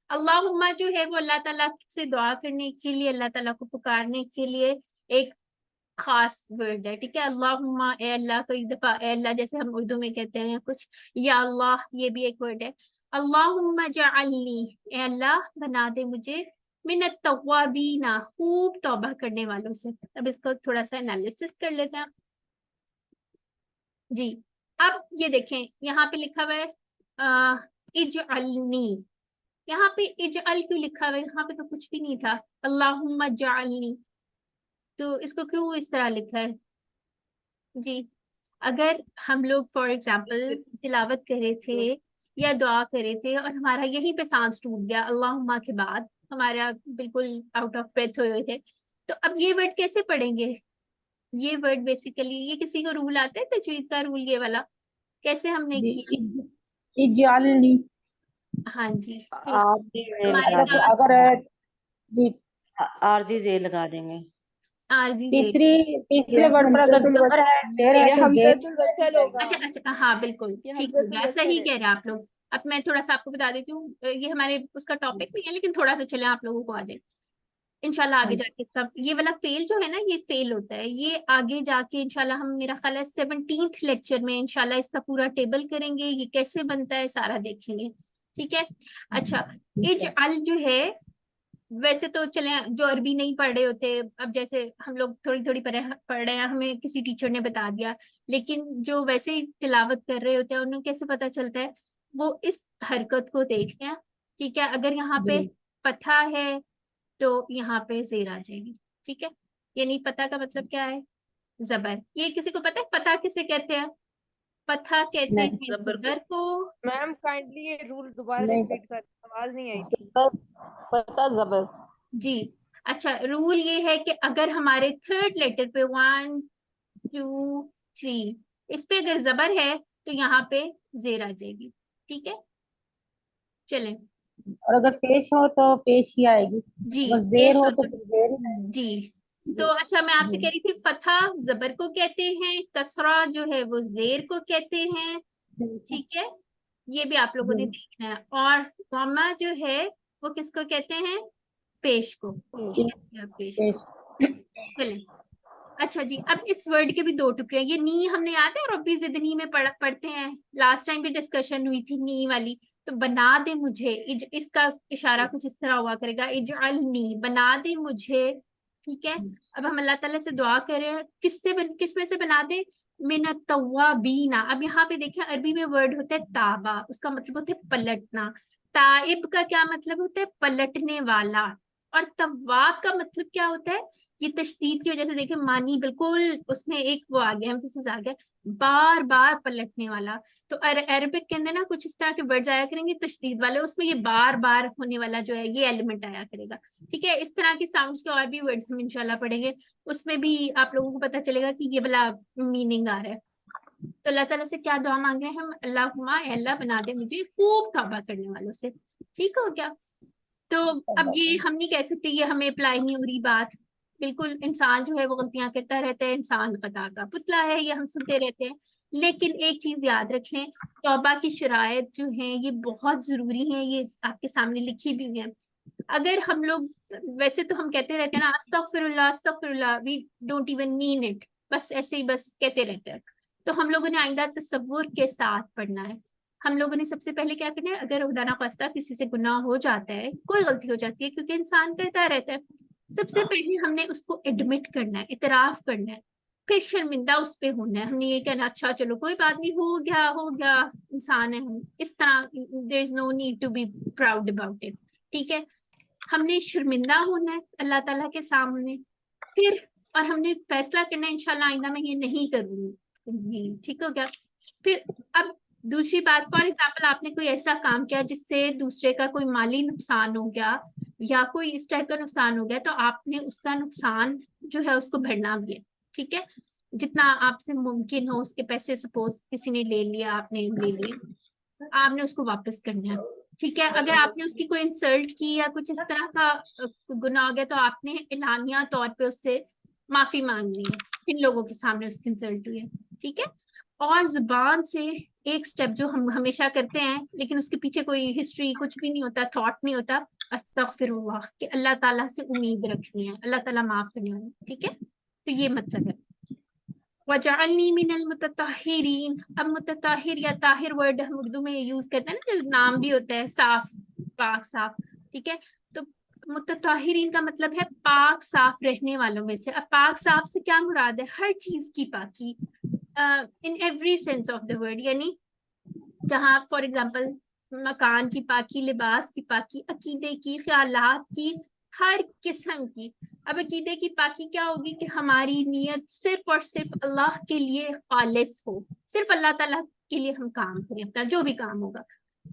अल्लाहुम्मा जो है वो अल्लाह ताला से दुआ करने के लिए, अल्लाह ताला को पुकारने के लिए एक खास वर्ड है। ठीक है, अल्लाहुम्मा, ए अल्लाह, कई दफा ए अल्लाह जैसे हम उर्दू में कहते हैं कुछ, या अल्लाह, ये भी एक वर्ड है। अल्लाहुम्मा जअलनी, ए अल्लाह बना दे मुझे, मिनत तव्वाबीना, खूब तौबा करने वालों से। अब इसको थोड़ा सा एनालिसिस कर लेते हैं। जी, अब ये देखें यहाँ पे लिखा हुआ है इजअलनी। यहाँ पे इजअल क्यों लिखा हुआ है? यहाँ पे तो कुछ भी नहीं था, अल्लाहुम्मा जअलनी, तो इसको क्यों इस तरह लिखा है? जी, अगर हम लोग फॉर एग्जाम्पल तिलावत कर रहे थे या दुआ कर रहे थे और हमारा यहीं पे सांस टूट गया अल्लाहुम्मा के बाद, हमारा बिल्कुल आउट ऑफ ब्रेथ हुए थे, तो अब ये वर्ड कैसे पढ़ेंगे? ये वर्ड बेसिकली, ये किसी को रूल आता है तजवीद का रूल, ये वाला कैसे हमने जी किया? इजालनी। हाँ जी, ठीक, आरजी जे हमारे लगा मतलब साथ अगर जी आरजी जे लगा देंगे। आरजी से। तीसरे वर्ड पर अगर जबर है, जेर है, तो जेर। अच्छा अच्छा, हाँ बिल्कुल ठीक हो गया, सही कह रहे हैं आप लोग। अब मैं थोड़ा सा आपको बता देती हूँ, ये हमारे उसका टॉपिक नहीं है लेकिन थोड़ा सा चले आप लोगों को आ जाए। इंशाल्लाह आगे हाँ जी जाके सब ये वाला फेल जो है ना, ये फेल होता है, ये आगे जाके इंशाल्लाह हम, मेरा ख्याल है 17th लेक्चर में इंशाल्लाह इसका पूरा टेबल करेंगे, ये कैसे बनता है सारा देखेंगे। ठीक है। अच्छा, ठीक इज है। अल जो है, वैसे तो चले जो अरबी नहीं पढ़ रहे होते, अब जैसे हम लोग थोड़ी थोड़ी पढ़ रहे हैं, हमें किसी टीचर ने बता दिया, लेकिन जो वैसे ही तिलावत कर रहे होते हैं उन्हें कैसे पता चलता है, वो इस हरकत को देखते हैं। ठीक है, अगर यहाँ जी पे पथा है तो यहाँ पे जेर आ जाएगी। ठीक है, यानी पता का मतलब क्या है, जबर। ये किसी को पता है पता किसे कहते हैं? पथा कहते नहीं हैं जबर को। जबर को। मैम काइंडली ये रूल दोबारा नहीं रिपीट कर, आवाज नहीं आई थी। जबर, पता जबर। जी। अच्छा, रूल ये है कि अगर हमारे थर्ड लेटर पे 1 2 3 इस पे अगर जबर है तो यहाँ पे जेर आ जाएगी। ठीक है, चलें। और अगर पेश हो तो पेश ही आएगी, जी, अगर जेर पेश हो हो तो तो फिर जेर ही आएगी। जी। तो जी अच्छा, मैं आपसे जी कह रही थी फथा जबर को कहते हैं, कसरा जो है वो जेर को कहते हैं। ठीक है, ये भी आप लोगों जी ने देखना है। और कॉमा जो है वो किसको कहते हैं? पेश को, पेश या पेश को। पेश। चलें। अच्छा जी, अब इस वर्ड के भी दो टुकड़े हैं। ये नी हमने याद है रब्बी जिदनी में पढ़ते हैं, लास्ट टाइम भी डिस्कशन हुई थी नी वाली। तो बना दे मुझे, इसका इशारा कुछ इस तरह हुआ करेगा, इजअल नी, बना दे मुझे। ठीक है, अब हम अल्लाह ताला से दुआ कर रहे हैं, किस में से बना दे? मिन तव्वाबीना। अब यहाँ पे देखिए अरबी में वर्ड होता है ताबा, उसका मतलब होता है पलटना। ताइब का क्या मतलब होता है? पलटने वाला। और तव्वाब का मतलब क्या होता है? ये तशदीद की वजह से देखिए मानी बिल्कुल उसमें एक वो आ गया, एम्फेसिस आ गया, बार बार पलटने वाला। तो अरबिक के अंदर ना कुछ इस तरह के वर्ड्स आया करेंगे तशदीद वाले, उसमें ये बार बार होने वाला जो है ये एलिमेंट आया करेगा। ठीक है, इस तरह के साउंड्स के और भी वर्ड्स हम इंशाल्लाह पढ़ेंगे, उसमें भी आप लोगों को पता चलेगा कि ये वाला मीनिंग आ रहा है। तो अल्लाह ताला से क्या दुआ मांग रहे हैं हम? अल्लाहुम्मा, ए अल्लाह बना दे मुझे खूब तौबा करने वालों से। ठीक हो गया। तो अब ये हम नहीं कह सकते ये हमें अप्लाई नहीं हो रही बात, बिल्कुल इंसान जो है वो गलतियां करता रहता है, इंसान खता का पुतला है, ये हम सुनते रहते हैं। लेकिन एक चीज याद रख लें, तौबा की शराइत जो है ये बहुत जरूरी है, ये आपके सामने लिखी भी हुई है। अगर हम लोग, वैसे तो हम कहते रहते हैं ना अस्तगफिरुल्लाह अस्तगफिरुल्लाह, we don't even mean it, बस ऐसे ही बस कहते रहते हैं। तो हम लोगों ने आइंदा तसव्वुर के साथ पढ़ना है। हम लोगों ने सबसे पहले क्या करना है, अगर खुदा ना खास्ता किसी से गुनाह हो जाता है, कोई गलती हो जाती है, क्योंकि इंसान करता रहता है, सबसे पहले हमने उसको एडमिट करना है, इतराफ करना है। फिर शर्मिंदा उस पे होना है, हमने ये कहना अच्छा चलो कोई बात नहीं, हो गया, इंसान है हम, इस तरह there is no need to be proud about it. ठीक है, हमने शर्मिंदा होना है अल्लाह ताला के सामने। फिर और हमने फैसला करना है इंशाल्लाह आइंदा मैं ये नहीं करूंगी जी। ठीक हो गया। फिर अब दूसरी बात, फॉर एग्जाम्पल आपने कोई ऐसा काम किया जिससे दूसरे का कोई माली नुकसान हो गया या कोई इस टाइप का नुकसान हो गया, तो आपने उसका नुकसान जो है उसको भरना भी है। ठीक है, जितना आपसे मुमकिन हो उसके पैसे, सपोज किसी ने ले लिया, आपने ले लिए, आपने उसको वापस करना है। ठीक है, अगर आपने उसकी कोई इंसल्ट की या कुछ इस तरह का गुनाह हो गया, तो आपने एलानिया तौर पे उससे माफी मांगनी है, किन लोगों के सामने उसकी इंसल्ट हुई है। ठीक है, और जुबान से एक स्टेप जो हम हमेशा करते हैं, लेकिन उसके पीछे कोई हिस्ट्री कुछ भी नहीं होता, थॉट नहीं होता, अस्तगफिरुल्लाह, कि अल्लाह ताला से उम्मीद रखनी है, अल्लाह ताला माफ करने वाला। ठीक है, तो ये मतलब है वजअलनी मिनल मुतताहिरीन। अब मुतताहिर या ताहिर वर्ड हम उर्दू में यूज करते हैं ना, जो नाम भी होता है साफ, पाक साफ। ठीक है, तो मुतताहिरीन का मतलब है पाक साफ रहने वालों में से। अब पाक साफ से क्या मुराद है? हर चीज की पाकी, in every sense of the word, यानी जहाँ फॉर एग्जाम्पल मकान की पाकी, लिबास की पाकी, अकीदे की, ख्यालात की, हर किस्म की। अब अकीदे की पाकी क्या होगी? कि हमारी नीयत सिर्फ और सिर्फ अल्लाह के लिए खालिस हो, सिर्फ अल्लाह ताला के लिए हम काम करें, अपना जो भी काम होगा।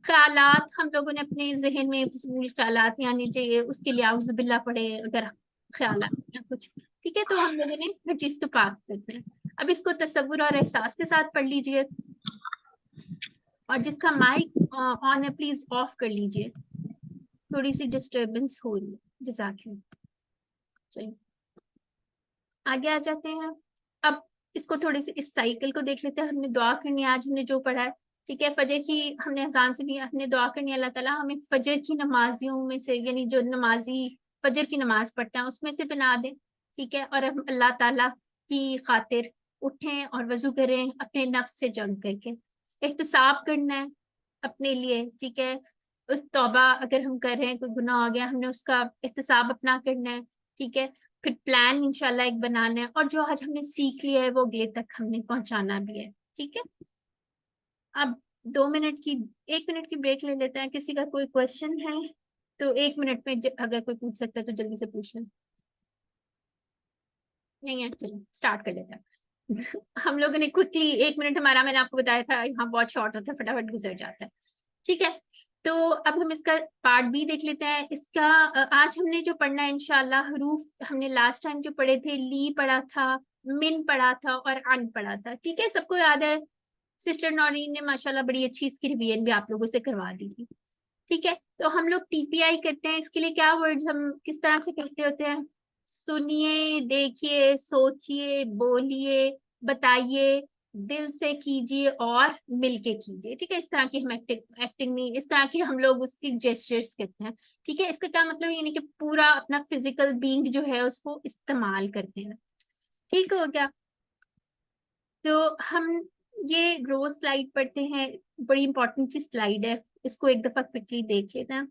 ख्यालात, हम लोगों ने अपने जहन में फजूल ख्यालात यानी चाहिए, उसके लिए औज़ुबिल्लाह पढ़े अगर ख्यालात या कुछ। ठीक है, तो हम लोगों ने हर चीज को पाक करना है। अब इसको तसव्वुर और एहसास के साथ पढ़ लीजिए, और जिसका माइक ऑन है प्लीज ऑफ कर लीजिए, थोड़ी सी डिस्टरबेंस हो रही है। जज़ाकल्लाह। चलिए आगे आ जाते हैं। अब इसको थोड़ी सी इस साइकिल को देख लेते हैं। हमने दुआ करनी है, आज हमने जो पढ़ा है। ठीक है, फजर की हमने अजान सुनी, हमने दुआ करनी है अल्लाह ताला हमें फजर की नमाजियों में से, यानी जो नमाजी फजर की नमाज पढ़ते हैं उसमें से बना दें, ठीक है। और हम अल्लाह ताला की खातिर उठें और वजू करें अपने नफ्स से जंग करके, एहतसाब करना है अपने लिए, ठीक है। उस तौबा अगर हम कर रहे हैं, कोई गुनाह हो गया, हमने उसका एहतसाब अपना करना है, ठीक है। फिर प्लान इंशाल्लाह एक बनाना है, और जो आज हमने सीख लिया है वो अगले तक हमने पहुंचाना भी है, ठीक है। अब 2 मिनट की 1 मिनट की ब्रेक ले लेते हैं। किसी का कोई क्वेश्चन है तो 1 मिनट में अगर कोई पूछ सकता है तो जल्दी से पूछ लें। नहीं है, चलो स्टार्ट कर लेते हैं। हम लोगों ने क्विकली 1 मिनट हमारा, मैंने आपको बताया था यहाँ बहुत शॉर्ट होता है, फटाफट गुजर जाता है, ठीक है। तो अब हम इसका पार्ट बी देख लेते हैं। इसका आज हमने जो पढ़ना है इंशाल्लाह, हरूफ हमने लास्ट टाइम जो पढ़े थे, ली पढ़ा था, मिन पढ़ा था और अन पढ़ा था, ठीक है। सबको याद है? सिस्टर नौरीन ने माशाल्लाह बड़ी अच्छी इसकी रिवीजन भी आप लोगों से करवा दी थी, ठीक है। तो हम लोग टीपीआई करते हैं, इसके लिए क्या वर्ड्स हम किस तरह से करते होते हैं? सुनिए, देखिए, सोचिए, बोलिए, बताइए, दिल से कीजिए और मिलके कीजिए, ठीक है। इस तरह की हम एक्टिंग नहीं, इस तरह की हम लोग उसकी जेस्चर्स करते हैं, ठीक है। इसका क्या मतलब, यानी कि पूरा अपना फिजिकल बीइंग जो है उसको इस्तेमाल करते हैं, ठीक हो गया। तो हम ये रोज स्लाइड पढ़ते हैं, बड़ी इंपॉर्टेंट सी स्लाइड है, इसको एक दफा क्विकली देख लेते हैं।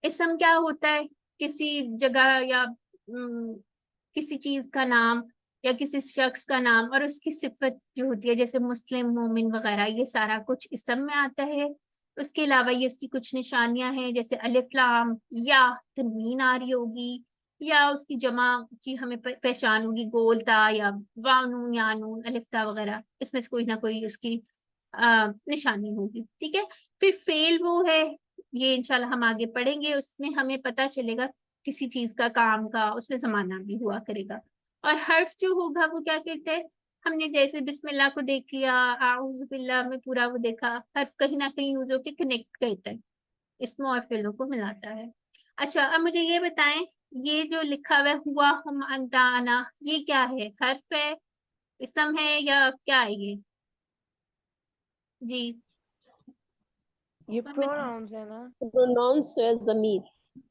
इसम क्या होता है? किसी जगह या किसी चीज का नाम या किसी शख्स का नाम और उसकी सिफत जो होती है, जैसे मुस्लिम, मोमिन वगैरह, ये सारा कुछ इसम में आता है। उसके अलावा ये उसकी कुछ निशानियां हैं, जैसे अलिफ लाम या तनवीन आ रही होगी, या उसकी जमा की हमें पहचान होगी, गोलता या वानून या नून अलिफ्ता वगैरह, इसमें से कोई ना कोई उसकी निशानी होगी, ठीक है। फिर फेल वो है, ये इंशाल्लाह हम आगे पढ़ेंगे, उसमें हमें पता चलेगा किसी चीज का, काम का, उसमें जमाना भी हुआ करेगा। और हर्फ जो होगा वो क्या कहते हैं? हमने जैसे बिस्मिल्लाह को देख लिया, आऊज़ु बिल्लाह में पूरा वो देखा, हर्फ कहीं ना कहीं यूज होके कनेक्ट करता है, इसमें और फेलों को मिलाता है। अच्छा, अब मुझे ये बताएं, ये जो लिखा हुआ है हुआ, हम, अंता, अना, ये क्या है? हर्फ है, इसम है, या क्या है ये? जी ये प्रोनाउंस है ना? प्रोनाउंस है जमीर,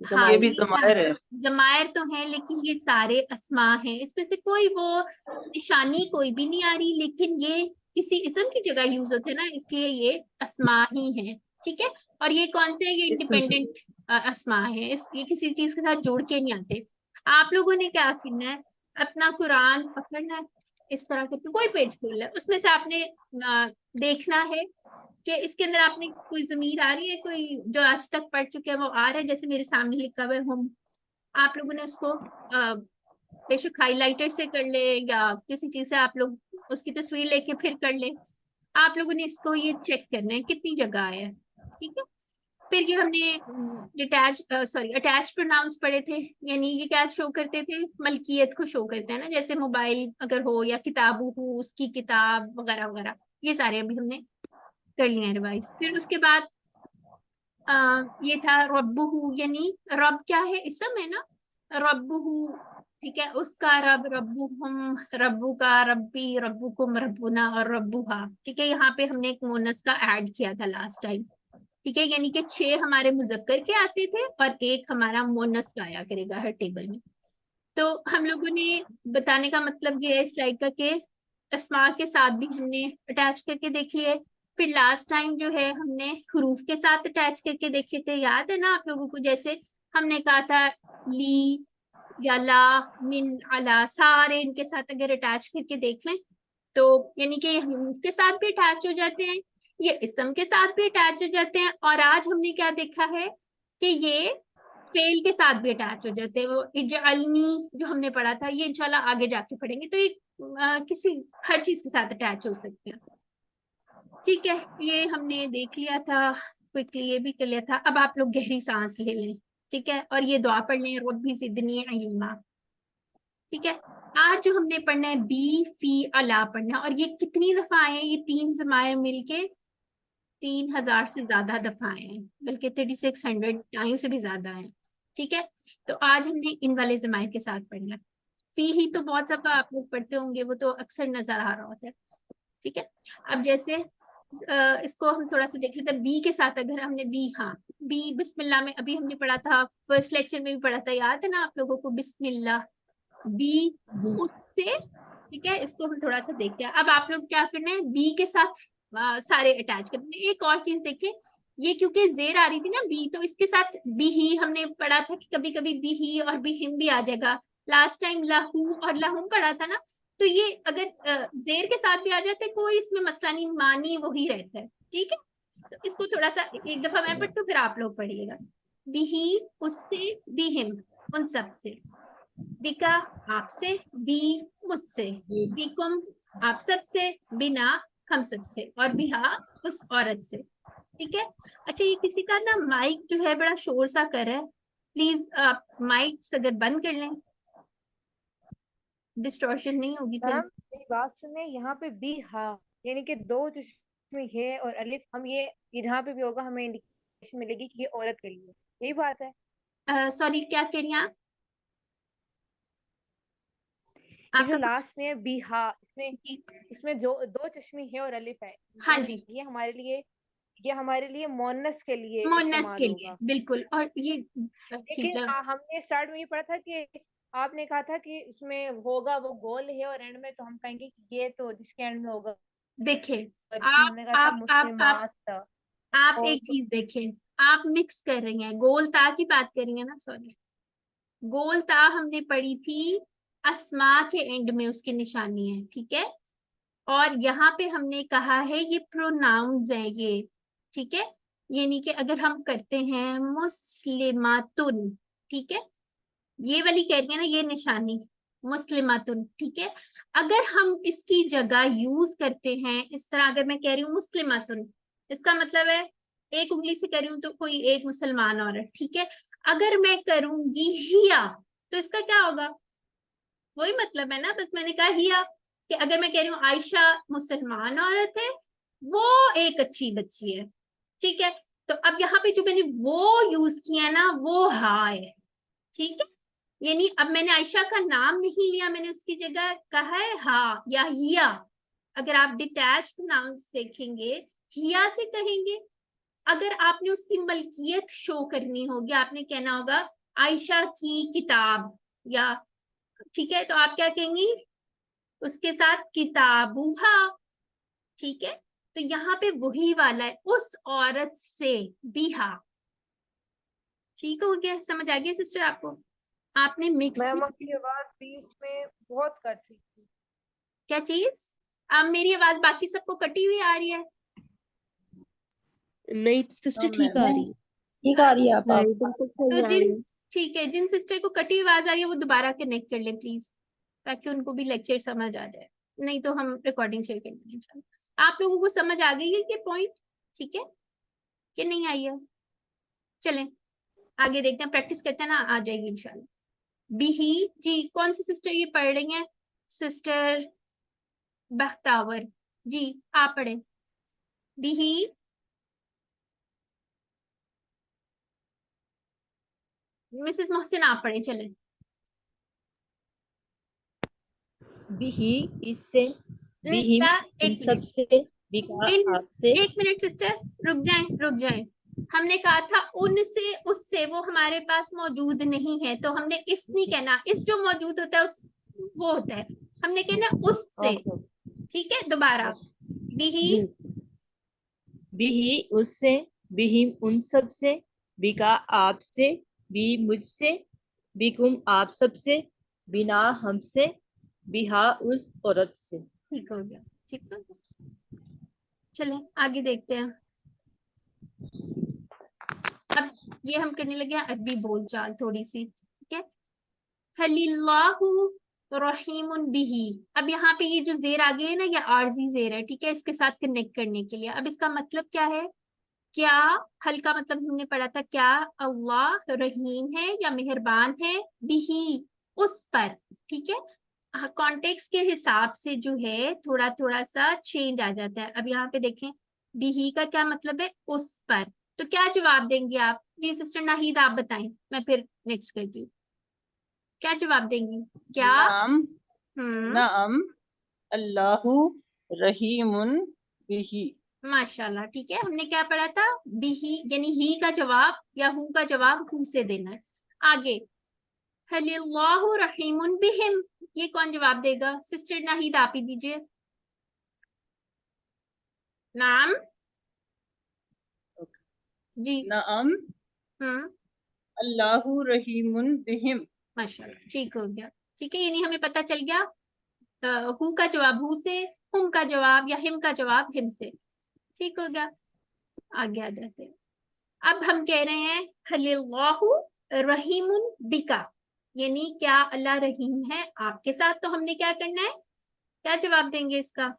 हाँ, ये भी ये ज़मायर है। जमायर तो है, लेकिन ये सारे अस्मा हैं, इसमें से कोई वो निशानी कोई भी नहीं आ रही, लेकिन ये किसी इस्म की जगह यूज होते हैं ना, इसलिए ये अस्मा ही है, ठीक है। और ये कौन से हैं? ये इंडिपेंडेंट अस्मा है, ये किसी चीज के साथ जोड़ के नहीं आते। आप लोगों ने क्या करना है, अपना कुरान पकड़ना है, इस तरह करके कोई पेज खोलना है, उसमें से आपने देखना है कि इसके अंदर आपने कोई जमीर आ रही है, कोई जो आज तक पढ़ चुके हैं वो आ रहा है, जैसे मेरे सामने लिखा हुआ है हम। आप लोगों ने उसको बेशक हाइलाइटर से कर ले या किसी चीज से आप लोग उसकी तस्वीर लेके फिर कर ले। आप लोगों ने इसको ये चेक करना है कितनी जगह है, ठीक है। फिर ये हमने अटैच प्रोनाउंस पढ़े थे, यानी ये क्या शो करते थे? मलकियत को शो करते हैं ना, जैसे मोबाइल अगर हो या किताबू हो, उसकी किताब वगैरह वगैरह, ये सारे अभी हमने कर लिए हैं रिवाइज। फिर उसके बाद ये था रब्बुहु, यानी रब क्या है? इसम है ना, रब्बुहु, ठीक है। उसका रब, रब्बुहुम, रब्बु का, रब्बी, रब्बुकुम, रब्बुना और रब्बुहा, ठीक है। यहाँ पे हमने एक मोनस का ऐड किया था लास्ट टाइम, ठीक है। यानी कि 6 हमारे मुजक्कर के आते थे और 1 हमारा मोनस का आया करेगा हर टेबल में। तो हम लोगों ने बताने का मतलब ये है स्लाइड का कि अस्मा के साथ भी हमने अटैच करके देख लिए। फिर लास्ट टाइम जो है हमने हरूफ के साथ अटैच करके देखे थे, याद है ना आप लोगों को? जैसे हमने कहा था ली या ला, मिन, अला, सारे इनके साथ अगर अटैच करके देख लें तो यानी कि हरूफ के साथ भी अटैच हो जाते हैं, ये इसम के साथ भी अटैच हो जाते हैं, और आज हमने क्या देखा है कि ये फेल के साथ भी अटैच हो जाते हैं। वो इजअलनी जो हमने पढ़ा था, ये इंशाल्लाह आगे जाके पढ़ेंगे, तो ये किसी हर चीज के साथ अटैच हो सकते हैं, ठीक है। ये हमने देख लिया था क्विकली, ये भी कर लिया था। अब आप लोग गहरी सांस ले लें, ठीक है, और ये दुआ पढ़ लें, रब्बी ज़िदनी इल्मा, ठीक है। आज जो हमने पढ़ना है बी फी अला पढ़ना, और ये कितनी दफा आए हैं? ये 3 जमायर मिलके 3000 से ज्यादा दफा आए हैं, बल्कि 3600 टाइम से भी ज्यादा है, ठीक है। तो आज हमने इन वाले जमायर के साथ पढ़ना है। फी ही तो बहुत दफा आप लोग पढ़ते होंगे, वो तो अक्सर नजर आ रहा होता है, ठीक है। अब जैसे इसको हम थोड़ा सा देख लेते हैं। बी के साथ अगर हमने बी, हाँ बी बिस्मिल्लाह में अभी हमने पढ़ा था, फर्स्ट लेक्चर में भी पढ़ा था, याद है ना आप लोगों को? बिस्मिल्लाह, बी उससे, ठीक है। इसको हम थोड़ा सा देखते हैं। अब आप लोग क्या करना है, बी के साथ सारे अटैच करने। एक और चीज देखें, ये क्योंकि जेर आ रही थी ना बी, तो इसके साथ बी ही हमने पढ़ा था कि कभी कभी बी ही और बी हिम भी आ जाएगा। लास्ट टाइम लहू और लहुम पढ़ा था ना, तो ये अगर जेर के साथ भी आ जाते कोई इसमें मसला नहीं, मानी वही रहता है, ठीक है। तो इसको थोड़ा सा एक दफा मैं पढ़ती हूँ, फिर आप लोग पढ़िएगा। बिही उससे, बिहिम उन सब से, बिका आपसे, बी मुझसे, बिकुम आप सबसे, बिना हम सबसे, और बिहा उस औरत से, ठीक है। अच्छा, ये किसी का ना माइक जो है बड़ा शोर सा कर रहा है, प्लीज आप माइक अगर बंद कर लें, डिस्टॉर्शन नहीं होगी फिर। मैम मेरी बात सुने, यहाँ पे बी हा यानी कि दो जिसमें है और अलिफ, हम ये जहाँ पे भी होगा हमें इंडिकेशन मिलेगी कि ये औरत के लिए, यही बात है। सॉरी, क्या कह रही हैं आप? ये आपका जो कुछ, लास्ट में बी हा, इसमें जो दो चश्मी है और अलिफ है, हाँ जी, ये हमारे लिए मोनस के लिए मोनस इस्तेमाल के लिए होगा। बिल्कुल। और ये ठीक लेकिन है, हमने स्टार्ट में ये पढ़ा था कि आपने कहा था कि इसमें होगा वो गोल है और एंड में तो हम कहेंगे कि ये तो जिसके एंड में होगा, देखिए जिसमें हमने कहा था आप मुस्लिमात। एक चीज देखें, आप मिक्स कर रही हैं, गोल ता की बात कर रही हैं ना, सॉरी। गोल ता हमने पढ़ी थी, अस्मा के एंड में उसकी निशानी है, ठीक है। और यहाँ पे हमने कहा है ये प्रोनाउंस है ये, ठीक है। यानी कि अगर हम करते हैं मुस्लिमातुन, ठीक है, ये वाली कह रही है ना ये निशानी मुस्लिमातुन, ठीक है। अगर हम इसकी जगह यूज करते हैं इस तरह, अगर मैं कह रही हूँ मुस्लिमातुन, इसका मतलब है एक उंगली से कह रही हूँ तो कोई एक मुसलमान औरत, ठीक है। अगर मैं करूंगी हिया, तो इसका क्या होगा? वही मतलब है ना, बस मैंने कहा हिया, कि अगर मैं कह रही हूँ आयशा मुसलमान औरत है, वो एक अच्छी बच्ची है, ठीक है। तो अब यहाँ पे जो मैंने वो यूज किया ना, वो हा है, ठीक है। यानी अब मैंने आयशा का नाम नहीं लिया, मैंने उसकी जगह कहा है हा या हिया। अगर आप डिटैच प्रोनाउंस देखेंगे, हिया से कहेंगे। अगर आपने उसकी मलकियत शो करनी होगी, आपने कहना होगा आयशा की किताब, या ठीक है, तो आप क्या कहेंगी उसके साथ? किताबुहा, ठीक है। तो यहाँ पे वही वाला है, उस औरत से, बिहा, ठीक हो गया? समझ आ गया सिस्टर आपको? आपने मिक्स मैम नहीं, आपकी आवाज बीच में बहुत कट रही थी। क्या चीज? अब मेरी आवाज बाकी सबको कटी हुई आ रही है? नहीं सिस्टर, ठीक आ रही है। ठीक आ रही है आप नहीं बिल्कुल तो सही आ रही है। ठीक है, जिन सिस्टर को कटी हुई आवाज आ रही है वो दोबारा कनेक्ट कर लें प्लीज, ताकि उनको भी लेक्चर समझ आ जाए। नहीं तो हम रिकॉर्डिंग शेयर करेंगे इंशाल्लाह। आप लोगों को समझ आ गई है ये पॉइंट, ठीक है कि नहीं आई है? चलें आगे देखते हैं, प्रैक्टिस करते हैं ना, आ जाएगी इंशाल्लाह। बिही जी, कौन सी सिस्टर ये पढ़ रही हैं? सिस्टर बख्तावर जी, आप पढ़ें। बिही, मिसेस मोहसिन आप पढ़ें, चलें। बिही इससे, बिहिम उन एक सब मिनट, से, बिका आपसे। एक मिनट सिस्टर, रुक जाएं। हमने कहा था उनसे उससे, वो हमारे पास मौजूद नहीं है, तो हमने इस नहीं कहना, इस जो मौजूद होता है उस वो होता है, हमने कहना उससे, ओके ठीक है। दोबारा, बिही जी, बिही उससे, बिहिम उन सब से, बिका आपसे, बी मुझसे, बिकुम आप सब से, बिना हमसे, बिहा उस औरत से। ठीक हो गया, ठीक हो गया। चलें आगे देखते हैं। अब ये हम करने लगे हैं अरबी बोलचाल थोड़ी सी, ठीक है। हलिल्लाहु रहीमुन बिही, अब यहाँ पे ये जो जेर आ गया है ना, ये आरजी जेर है, ठीक है, इसके साथ कनेक्ट करने के लिए। अब इसका मतलब क्या है? क्या, हल का मतलब हमने पढ़ा था, क्या अल्लाह रहीम है या मेहरबान है, बिही उस पर, ठीक है। कॉन्टेक्स्ट के हिसाब से जो है थोड़ा थोड़ा सा चेंज आ जाता है। अब यहाँ पे देखें, बिही का क्या मतलब है? उस पर। तो क्या जवाब देंगे आप? जी सिस्टर नाहिद आप बताएं, मैं फिर नेक्स्ट करती हूँ। क्या जवाब देंगी? क्या? नाम, हम्म, नाम, अल्लाहु रहीमुन बिही। माशाल्लाह, ठीक है। हमने क्या पढ़ा था? बिही यानी ही का जवाब या हु का जवाब हु से देना है। आगे हलिल्लाहु रहीमुन बिहिम, ये कौन जवाब देगा? सिस्टर नाहिद आप ही दीजिए। नाम जी। नाम अल्लाहु रहीमुन बिहिम। माशाल्लाह, ठीक हो गया। ठीक है, यानी हमें पता चल गया हु का जवाब हु से, हुम का जवाब या हिम का जवाब हिम से। ठीक हो गया, आगे आ जाते हैं। अब हम कह रहे हैं हलिल्लाहु रहीमुन बिका, यानी क्या अल्लाह रहीम है आपके साथ? तो हमने क्या करना है, क्या जवाब देंगे इसका?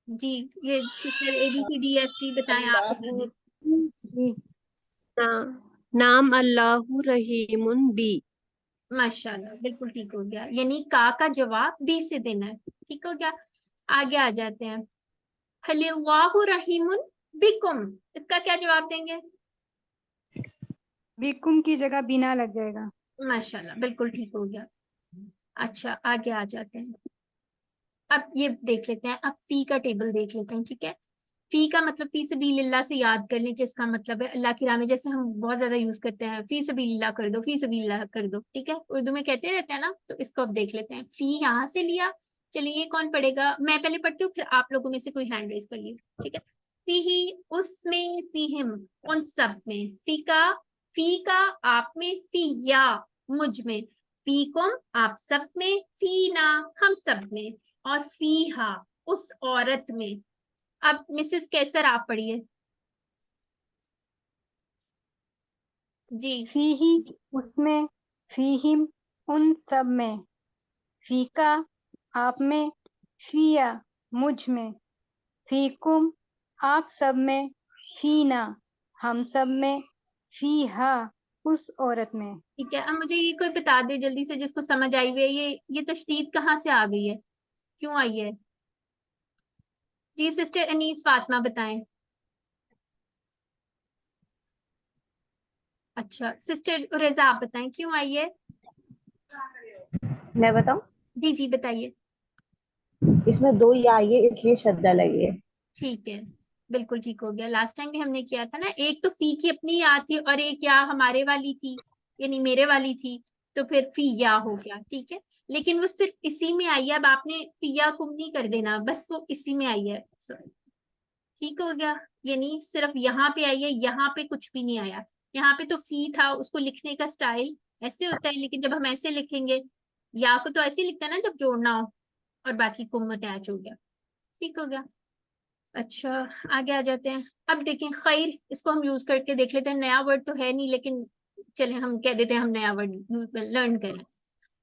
जी, ये सिस्टर ABCDFG बताएं, आप बता दें। नाम अल्लाहु रहीमुन बी। माशाल्लाह, बिल्कुल ठीक हो गया, यानी का जवाब बी से देना है। ठीक हो गया, आगे आ जाते हैं। हलिल्लाहु रहीमुन बिकुम, इसका क्या जवाब देंगे? बिकुम की जगह बिना लग जाएगा। माशाल्लाह, बिल्कुल ठीक हो गया। अच्छा, आगे आ जाते हैं। अब ये देख लेते हैं, अब फी का टेबल देख लेते हैं। ठीक है, फी का मतलब फी सबीलिल्लाह से याद कर लें कि इसका मतलब है अल्लाह की राह में। जैसे हम बहुत ज्यादा यूज करते हैं, फी सबीलिल्लाह कर दो, फी सबीलिल्लाह कर दो। ठीक है, उर्दू में कहते रहते हैं ना, तो इसको अब देख लेते हैं। फी यहाँ से लिया, चलिए ये कौन पढ़ेगा? मैं पहले पढ़ती हूँ, फिर आप लोगों में से कोई हैंड रेज कर लीजिए। ठीक है, फी ही उसमें, फी हिम उन सब में, फी का आप में, फी या मुझ में, फी कुम आप सब में, फी ना हम सब में, और फी हा उस औरत में। अब मिसेस कैसर आप पढ़िए जी। फीही उसमें, फीहिम उन सब में, फीका आप में, फिया मुझ में, फीकुम आप सब में, फीना हम सब में, फीहा उस औरत में। ठीक है, अब मुझे ये कोई बता दे जल्दी से जिसको समझ आई हुई है, ये तशदीद कहाँ से आ गई है, क्यों आई है? जी सिस्टर अनीस फातिमा बताएं। अच्छा, सिस्टर रेजा आप बताएं क्यों आई है? मैं बताऊं? जी जी बताइए। इसमें दो या आई है इसलिए शद्दा लगी है। ठीक है, बिल्कुल ठीक हो गया। लास्ट टाइम भी हमने किया था ना, एक तो फी की अपनी याद थी और एक या हमारे वाली थी, यानी मेरे वाली थी, तो फिर फी या हो गया। ठीक है, लेकिन वो सिर्फ इसी में आई है। अब आपने फिया कुम नहीं कर देना, बस वो इसी में आई है। ठीक हो गया, यानी सिर्फ यहाँ पे आई है, यहाँ पे कुछ भी नहीं आया। यहाँ पे तो फी था, उसको लिखने का स्टाइल ऐसे होता है, लेकिन जब हम ऐसे लिखेंगे, या को तो ऐसे ही लिखता है ना जब जोड़ना हो, और बाकी कुम अटैच हो गया। ठीक हो गया। अच्छा, आगे आ जाते हैं। अब देखें खैर, इसको हम यूज करके देख लेते हैं। नया वर्ड तो है नहीं, लेकिन चले हम कह देते हैं हम नया वर्ड लर्न करें।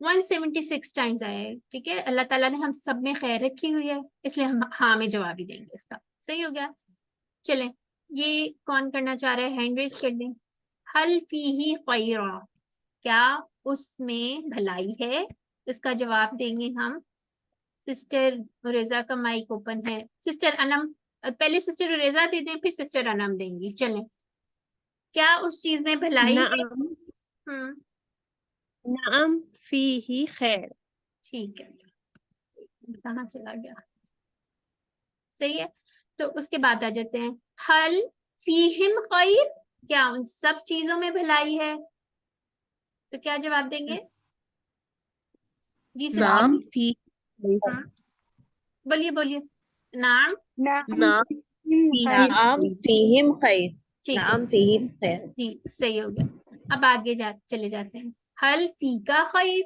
176 टाइम्स आया है। ठीक है, अल्लाह ताला ने हम सब में खैर रखी हुई है, इसलिए हम हाँ में जवाब ही देंगे इसका। सही हो गया। चलें, ये कौन करना चाह रहा है? हैंड रेज कर दें। हल फीही खैरा, क्या उसमें भलाई है? इसका जवाब देंगे हम। सिस्टर रेजा का माइक ओपन है। सिस्टर अनम पहले सिस्टर रेजा दे दें, फिर सिस्टर अनम देंगी। चलें, क्या उस चीज में भलाई है? नाम हम्म, नाम फीही खैर। ठीक है, कहाँ चला गया? सही है, तो उसके बाद आ जाते हैं। हल फीहिम खैर, क्या उन सब चीजों में भलाई है? तो क्या जवाब देंगे? जी सिस्टर। नाम फी हाँ, बोलिए बोलिए। नाम नाम नाम फीहिम खैर। ठीक हो, नाम फीहिम खैर। जी सही हो गया। अब आगे चले जाते हैं। हल फी का खैर,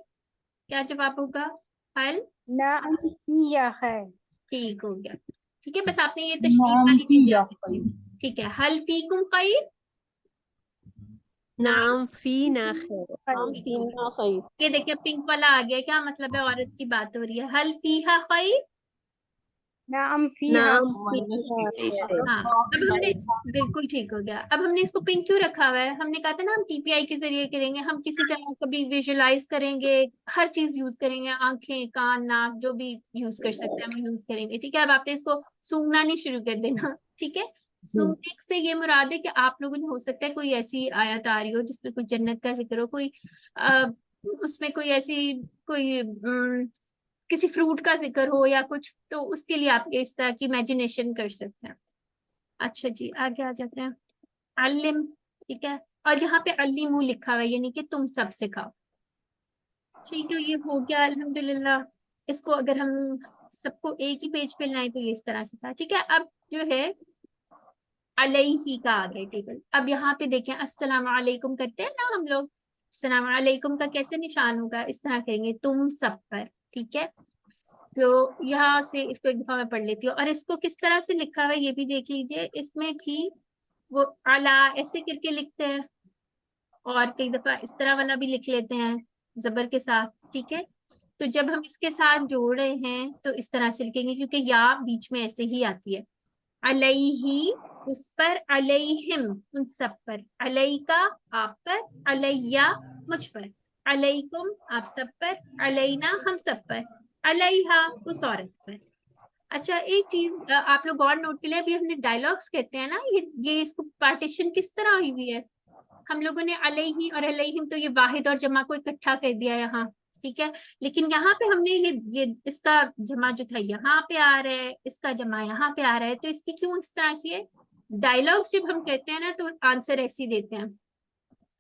क्या जवाब होगा? हल, नाम फिया खैर। ठीक हो गया। ठीक है, बस आपने ये तशदीद वाली चीज याद रखनी है। ठीक है, हल फीकुम खैर, नाम नाम फीना खैर। ठीक हो गया। ये देखिए पिंक वाला आ गया, क्या मतलब है? औरत की बात हो रही है। हल फीहा खैर, नाम फिहा नाम मुअन्नस फीहा की गई खैर। हाँ। अब हमने बिल्कुल ठीक हो गया। अब हमने इसको पिंक क्यों रखा हुआ है? हमने कहा था ना हम TPI के जरिए करेंगे, हम किसी तरह कभी विजुलाइज करेंगे, हर चीज यूज करेंगे, आंखें कान नाक जो भी यूज कर सकते हैं हम यूज करेंगे। ठीक है, अब आपने इसको सूंघना नहीं शुरू कर देना। ठीक है, सूंघने से ये मुराद है कि आप लोगों ने, हो सकता है कोई ऐसी आयत आ रही हो जिसमें कोई जन्नत का जिक्र हो, कोई उसमें कोई ऐसी कोई किसी फ्रूट का जिक्र हो या कुछ, तो उसके लिए आप इस तरह की इमेजिनेशन कर सकते हैं। अच्छा जी, आगे आ जाते हैं। अलिम, ठीक है, और यहाँ पे अलिमू लिखा हुआ है, यानी कि तुम सब सिखाओ। ठीक है, ये हो गया अल्हम्दुलिल्लाह। इसको अगर हम सबको एक ही पेज पे लाएं तो ये इस तरह से था। ठीक है, अब जो है अलैहि का आ गया टेबल। अब यहाँ पे देखें, अस्सलाम वालेकुम करते हैं ना हम लोग, अस्सलाम वालेकुम का कैसे निशान होगा, इस तरह करेंगे तुम सब पर। ठीक है, तो यहाँ से इसको एक दफा मैं पढ़ लेती हूँ, और इसको किस तरह से लिखा हुआ है ये भी देख लीजिए। इसमें भी वो अला ऐसे करके लिखते हैं, और कई दफा इस तरह वाला भी लिख लेते हैं जबर के साथ। ठीक है, तो जब हम इसके साथ जोड़ रहे हैं तो इस तरह से लिखेंगे, क्योंकि या बीच में ऐसे ही आती है। अलैहि उस पर, अलैहिम उन सब पर, अलैका आप पर, अलैया मुझ पर, अलैकुम आप सब पर, अलैना हम सब पर, अलैहा उस औरत पर। अच्छा, एक चीज आप लोग और नोट कर लें, अभी हमने डायलॉग्स कहते हैं ना, ये इसको पार्टीशन किस तरह हुई हुई है। हम लोगों ने अलैहि और अलैहिम तो ये वाहिद और जमा को इकट्ठा कर दिया यहाँ। ठीक है, लेकिन यहाँ पे हमने ये इसका जमा जो था यहाँ पे आ रहा है, इसका जमा यहाँ पे आ रहा है, तो इसकी क्यों इस तरह की है। डायलॉग्स जब हम कहते हैं ना तो आंसर ऐसे ही देते हैं,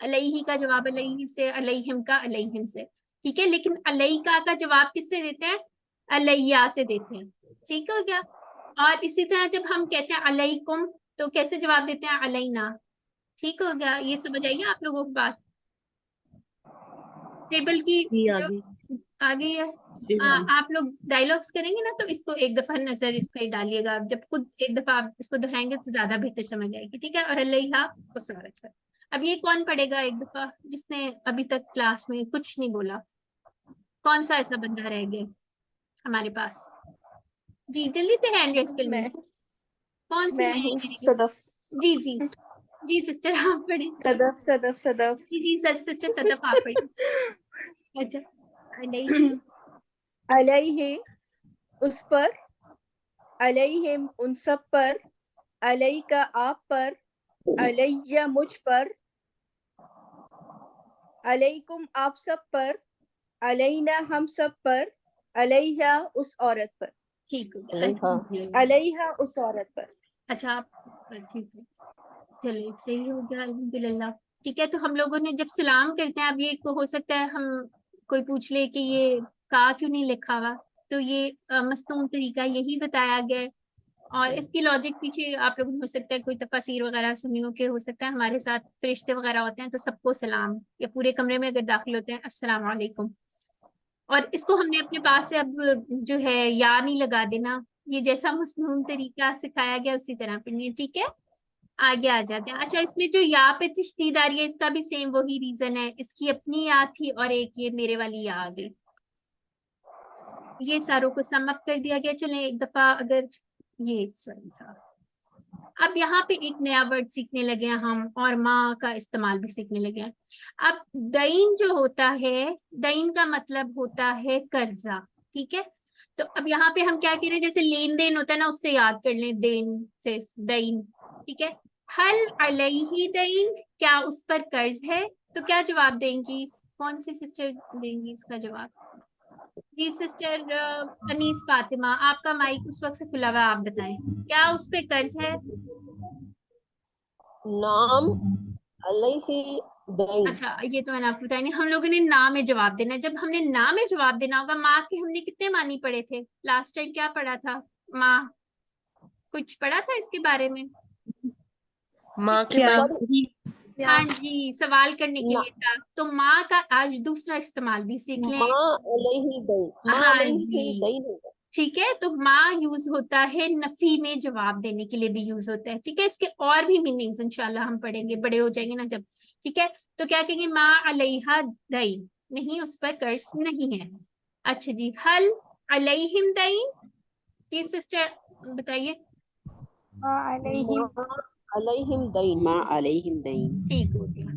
अलैहि का जवाब अलैहि से, अलैहिम का अलैहिम से। ठीक है, लेकिन अलैका का जवाब किससे देते हैं, अलैया से देते हैं। ठीक हो गया। और इसी तरह जब हम कहते हैं अलैकुम तो कैसे जवाब देते हैं, अलैना। ठीक हो गया, ये समझ आइए आप लोगों को बात। टेबल की जी जो आगे। आगे है, जी मैम। आप लोग डायलॉग्स करेंगे ना तो इसको एक दफा नजर इस पे डालिएगा, जब खुद एक दफा आप इसको दोहराएंगे तो ज्यादा बेहतर समझ आएगी। ठीक है, और अलैहा उस औरत पर। अब ये कौन पढ़ेगा एक दफा, जिसने अभी तक क्लास में कुछ नहीं बोला, कौन सा ऐसा बंदा रह गया हमारे पास। जी जल्दी से हैंड रेस कर लें। कौन सी मैं नई हूँ मेरी। सदफ। जी जी जी सिस्टर आप पढ़े। सदफ सदफ सदफ। जी जी सर सिस्टर सदफ आप पढ़े। अच्छा, अलैहि अलैहि उस पर, अलैहिम उन सब पर, अलैका आप पर, अलैया मुझ पर, अलैकुम आप सब पर, अलैना हम सब पर, अलैहा उस औरत पर। ठीक हो गया, अलैहा अल्हम्दुलिल्लाह। अलैहा उस औरत पर। अच्छा आप ठीक है, चलिए सही हो गया अल्हम्दुलिल्लाह। ठीक है, तो हम लोगों ने जब सलाम करते हैं, अब ये हो सकता है हम कोई पूछ ले कि ये का क्यों नहीं लिखा हुआ, तो ये मस्तून तरीका यही बताया गया है। और इसकी लॉजिक पीछे आप लोगों ने हो सकता है कोई तफसीर वगैरह सुनी हो, कि हो सकता है हमारे साथ फरिश्ते वगैरह होते हैं तो सबको सलाम, या पूरे कमरे में अगर दाखिल होते हैं अस्सलाम वालेकुम। और इसको हमने अपने पास से अब जो है या नहीं लगा देना, ये जैसा मसनून तरीका सिखाया गया उसी तरह पढ़नी है। ठीक है, आगे आ जाते हैं। अच्छा, इसमें जो या पे तशदीद आ रही है इसका भी सेम वही रीजन है, इसकी अपनी या थी और एक ये मेरे वाली या आ गई। ये सारों को सम अप कर दिया गया। चलें एक दफा, अगर ये सही था। अब यहाँ पे एक नया वर्ड सीखने लगे हैं हम, और माँ का इस्तेमाल भी सीखने लगे हैं। अब दईन जो होता है, दईन का मतलब होता है कर्जा। ठीक है, तो अब यहाँ पे हम क्या कह रहे हैं, जैसे लेन देन होता है ना, उससे याद कर लें देन से दईन। ठीक है, हल अलैहि दईन, क्या उस पर कर्ज है। तो क्या जवाब देंगी, कौन सी सिस्टर देंगी इसका जवाब। जी सिस्टर अनीस फातिमा, आपका माइक उस वक्त से खुला हुआ, आप बताएं क्या उस पे कर्ज है। नाम अलैहि दईन। अच्छा, ये तो मैंने आपको बताया नहीं, हम लोगों ने ना में जवाब देना है। जब हमने ना में जवाब देना होगा, माँ के हमने कितने मानी पढ़े थे लास्ट टाइम, क्या पढ़ा था माँ, कुछ पढ़ा था इसके बारे में। माँ के क्या? बाद ही हाँ जी, सवाल करने के ना लिए था, तो माँ का आज दूसरा इस्तेमाल भी सीख लें। माँ अलैहि दईन, माँ हाँ अलैहि जी, दईन होगा। ठीक है, तो माँ यूज होता है नफी में जवाब देने के लिए भी यूज होता है। ठीक है, इसके और भी मीनिंग्स इंशाल्लाह हम पढ़ेंगे, बड़े हो जाएंगे ना जब। ठीक है, तो क्या कहेंगे, माँ अलैहा दईन, नहीं उस पर कर्ज नहीं है। अच्छा जी, हल अलैहिम दईन, ये सिस्टर बताइए। अलैहिम माँ अलैहिम दईन। माँ अलैहिम दईन। ठीक हो गया,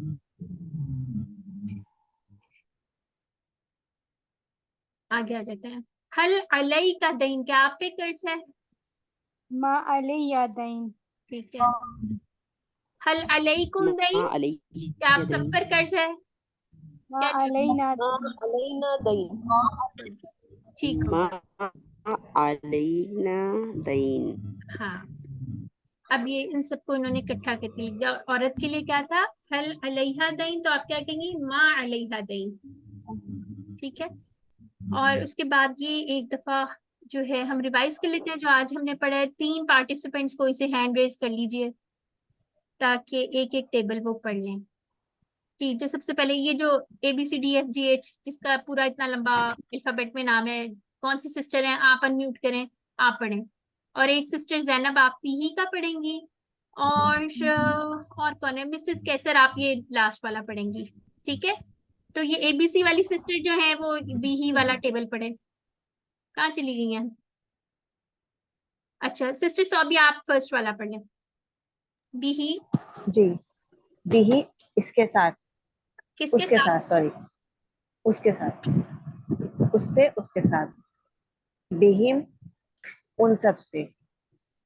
आगे आ जाते हैं। हल अलई का दईन, क्या आप पे कर्ज है। माँ अलैया दैन। ठीक है, हल अलैकुम दईन, माँ अलैहि क्या आप सब दईन। पर कर्ज है। माँ क्या अलैना माँ दैन। अलैना दईन। ठीक हो माँ गया, अलैना दईन। हाँ। अब ये इन सबको इन्होंने इकट्ठा करके लिख दिया। औरत के लिए क्या था, हल अलैहा दैन, तो आप क्या कहेंगे, मा अलैहा दैन। ठीक है, और उसके बाद ये एक दफा जो है हम रिवाइज कर लेते हैं जो आज हमने पढ़ा है। 3 पार्टिसिपेंट्स को इसे हैंड रेज कर लीजिए ताकि एक एक टेबल वो पढ़ लें। कि जो सबसे पहले ये जो ABCDFGH जिसका पूरा इतना लंबा अल्फाबेट में नाम है, कौन सी सिस्टर हैं, आप अनम्यूट करें, आप पढ़ें। और एक सिस्टर जैनब आप पीही का पढ़ेंगी, और कौन है, मिसेस कैसर, आप ये लास्ट वाला पढ़ेंगी। ठीक है, तो ये ABC वाली सिस्टर जो है वो बीही वाला टेबल पढ़े। कहाँ चली गई हैं? अच्छा सिस्टर सौबी आप फर्स्ट वाला पढ़ लें। बीही जी, बिही इसके साथ, किसके उसके साथ? साथ, सॉरी, उसके साथ, उससे, उसके साथ। बिहिम उन सब से,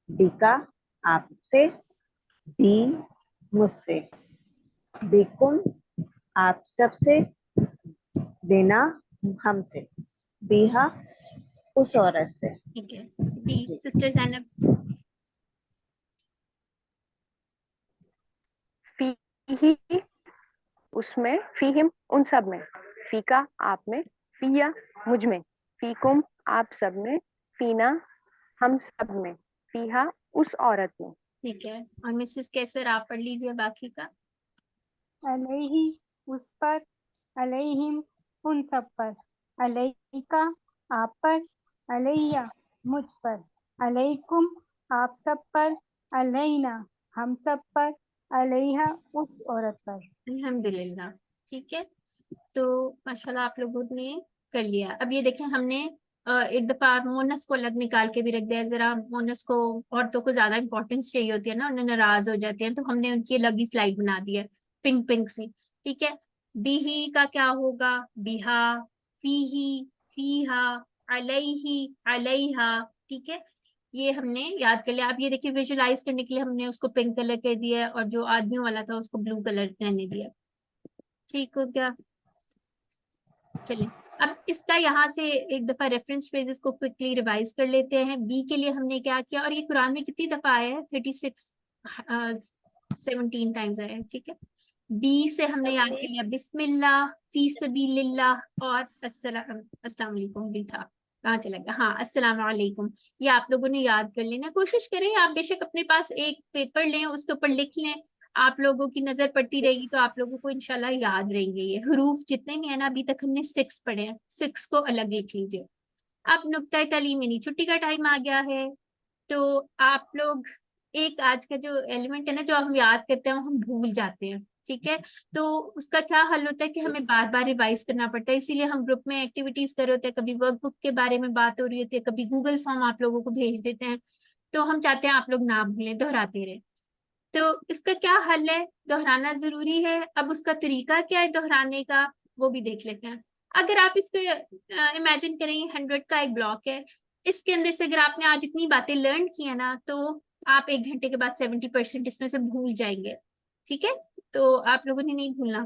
बिका आपसे, बी मुझसे, बिकुम आप सब से, बिना हमसे, बिहा उस औरत से। ठीक है जी, सिस्टर जैनब। फीही उसमें, फीहिम उन सब में, फीका आप में, फिया मुझ में, फीकुम आप सब में, फीना हम सब में, फीहा उस औरत में। ठीक है, और मिसेस कैसर आप पढ़ लीजिए बाकी का। अलैहि उस पर, अलैहिम उन सब पर, अलैका आप पर, अलैया मुझ पर, अलैकुम आप सब पर, अलैना हम सब पर, अलैहा उस औरत पर। अल्हम्दुलिल्लाह। ठीक है, तो माशाल्लाह आप लोगों ने कर लिया। अब ये देखें हमने एक दफा मोनस को अलग निकाल के भी रख दिया। जरा मोनस को, औरतों को ज्यादा इंपॉर्टेंस चाहिए होती है ना, उन्हें नाराज हो जाते हैं, तो हमने उनकी अलग ही स्लाइड बना दी है, पिंक पिंक सी। ठीक है, बीही का क्या होगा, बिहा, फीही, फीहा, अलैही, अलैहा। ठीक है, ये हमने याद कर लिया। अब ये देखिए विजुलाइज करने के लिए हमने उसको पिंक कलर कर दिया और जो आदमियों वाला था उसको ब्लू कलर रहने दिया। ठीक हो गया, चलें। अब इसका यहाँ से एक दफा रेफरेंस फ्रेजेस को क्विकली रिवाइज कर लेते हैं। बी के लिए हमने क्या किया, और ये कुरान में कितनी दफा आया है, 17 टाइम्स आया है। ठीक है, बी से हमने याद कर लिया बिस्मिल्लाह, फी सबीलिल्लाह, और अस्सलाम वालेकुम भी था। कहाँ चला गया, हाँ अस्सलाम वालेकुम। ये आप लोगों ने याद कर लेना, कोशिश करें आप बेशक अपने पास एक पेपर लें, उसके ऊपर लिख लें, आप लोगों की नजर पड़ती रहेगी तो आप लोगों को इंशाल्लाह याद रहेंगे। ये हरूफ जितने भी है ना, अभी तक हमने 6 पढ़े हैं, 6 को अलग लिख लीजिए। अब नुक्ता तालीम यानी छुट्टी का टाइम आ गया है, तो आप लोग एक आज का जो एलिमेंट है ना, जो हम याद करते हैं वो हम भूल जाते हैं। ठीक है, तो उसका क्या हल होता है कि हमें बार बार रिवाइज करना पड़ता है, इसीलिए हम ग्रुप में एक्टिविटीज कर रहे होते हैं, कभी वर्कबुक के बारे में बात हो रही होती है, कभी गूगल फॉर्म आप लोगों को भेज देते हैं, तो हम चाहते हैं आप लोग ना भूलें, दोहराते रहे। तो इसका क्या हल है, दोहराना जरूरी है। अब उसका तरीका क्या है दोहराने का, वो भी देख लेते हैं। अगर आप इसको इमेजिन करें 100 का एक ब्लॉक है, इसके अंदर से अगर आपने आज इतनी बातें लर्न की है ना, तो आप 1 घंटे के बाद 70% इसमें से भूल जाएंगे। ठीक है, तो आप लोगों ने नहीं भूलना,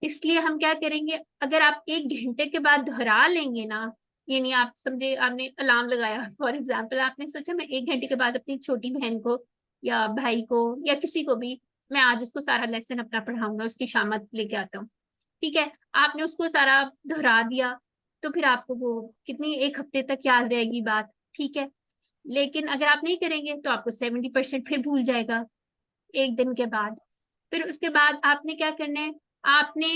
इसलिए हम क्या करेंगे, अगर आप 1 घंटे के बाद दोहरा लेंगे ना, यानी आप समझे आपने अलार्म लगाया, फॉर एग्जाम्पल आपने सोचा मैं 1 घंटे के बाद अपनी छोटी बहन को या भाई को या किसी को भी, मैं आज उसको सारा लेसन अपना पढ़ाऊंगा, उसकी शामत लेके आता हूँ। ठीक है, आपने उसको सारा दोहरा दिया, तो फिर आपको वो कितनी 1 हफ्ते तक याद रहेगी बात। ठीक है, लेकिन अगर आप नहीं करेंगे तो आपको 70% फिर भूल जाएगा 1 दिन के बाद। फिर उसके बाद आपने क्या करना है, आपने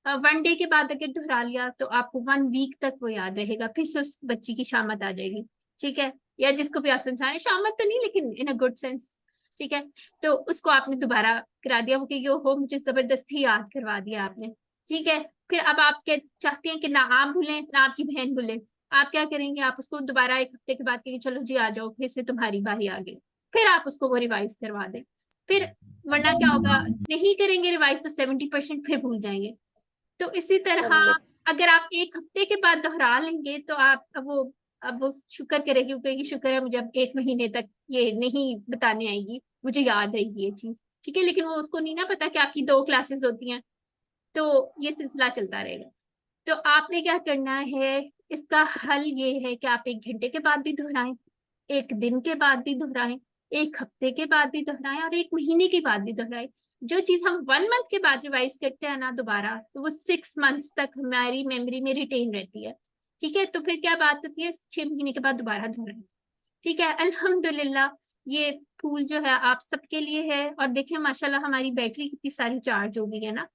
1 डे के बाद अगर दोहरा लिया तो आपको 1 वीक तक वो याद रहेगा, फिर से उस बच्ची की शामत आ जाएगी। ठीक है, या जिसको भी आप समझाएं, शामत तो नहीं लेकिन इन अ गुड सेंस। ठीक है, तो उसको आपने दोबारा करा दिया, वो कहेगी ओहो मुझे जबरदस्ती याद करवा दिया आपने। ठीक है, फिर अब आप क्या चाहते हैं कि ना आप भूलें ना आपकी बहन भूले, आप क्या करेंगे, आप उसको दोबारा 1 हफ्ते के बाद कहेंगे चलो जी आ जाओ, फिर से तुम्हारी बारी आ गई, फिर आप उसको वो रिवाइज करवा दें। फिर वरना क्या होगा, नहीं करेंगे रिवाइज तो 70% फिर भूल जाएंगे। तो इसी तरह अगर आप 1 हफ्ते के बाद दोहरा लेंगे तो आप अब वो शुक्र करेगी, वो कहेगी शुक्र है मुझे अब 1 महीने तक ये नहीं बताने आएगी, मुझे याद रहेगी ये चीज। ठीक है, लेकिन वो उसको नहीं ना पता कि आपकी 2 क्लासेस होती हैं, तो ये सिलसिला चलता रहेगा। तो आपने क्या करना है, इसका हल ये है कि आप 1 घंटे के बाद भी दोहराएं, 1 दिन के बाद भी दोहराएं, एक हफ्ते के बाद भी दोहराएं और एक महीने के बाद भी दोहराएं। जो चीज हम 1 मंथ के बाद रिवाइज करते हैं ना दोबारा, तो वो 6 मंथ्स तक हमारी मेमोरी में रिटेन रहती है। ठीक है, तो फिर क्या बात होती है, 6 महीने के बाद दोबारा दोहराएं। ठीक है, अल्हम्दुलिल्लाह ये फूल जो है आप सबके लिए है। और देखिए माशाल्लाह हमारी बैटरी कितनी सारी चार्ज हो गई है ना,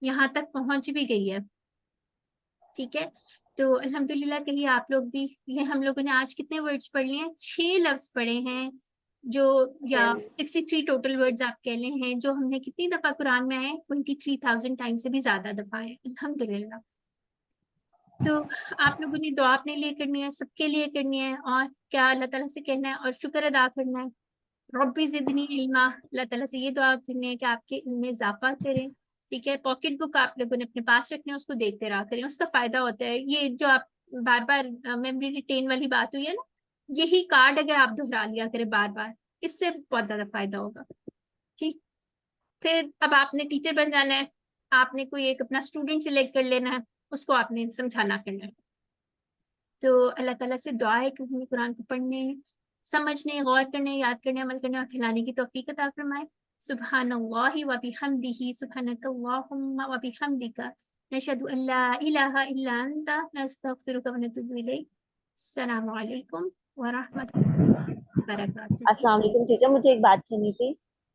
यहाँ तक पहुंच भी गई है। ठीक है, तो अल्हम्दुलिल्लाह कहिए आप लोग भी। ये हम लोगों ने आज कितने वर्ड्स पढ़ लिए हैं, 6 लफ्ज पढ़े हैं जो, या 63 टोटल वर्ड्स आप कह ले हैं, जो हमने कितनी दफा कुरान में आए, 23,000 टाइम से भी ज्यादा दफा है अल्हम्दुलिल्लाह। तो आप लोगों ने दुआ अपने लिए करनी है, सबके लिए करनी है, और क्या अल्लाह ताला से कहना है और शुक्र अदा करना है। रब्बी ज़िदनी इल्मा, अल्लाह ताला से ये दुआ करनी है कि आपके इल्म में इजाफा करें। ठीक है, पॉकेट बुक आप लोगों ने अपने पास रखनी है, उसको देखते रहा करें, उसका फायदा होता है। ये जो आप बार बार मेमोरी रिटेन वाली बात हुई है ना, यही कार्ड अगर आप दोहरा लिया करें बार बार, इससे बहुत ज्यादा फायदा होगा। ठीक, फिर अब आपने टीचर बन जाना है, आपने कोई एक अपना स्टूडेंट सिलेक्ट कर लेना है, उसको आपने समझाना करना है। तो अल्लाह ताला से दुआ है कि हमें कुरान को पढ़ने, समझने, गौर करने, याद करने, अमल करने और फैलाने की तौफीक अता फरमाए। सुब्हानल्लाहि व बिहम्दिही, सुब्हानकल्लाहुम्मा व बिहम्दिका, नशहदु अल्ला इलाहा इल्ला अंता, नस्तगफिरुका व नतूबु इलैक। अस्सलामु अलैकुम व रहमतुल्लाहि व बरकातुहू। अस्सलाम वालेकुम टीचर, मुझे एक बात करनी थी।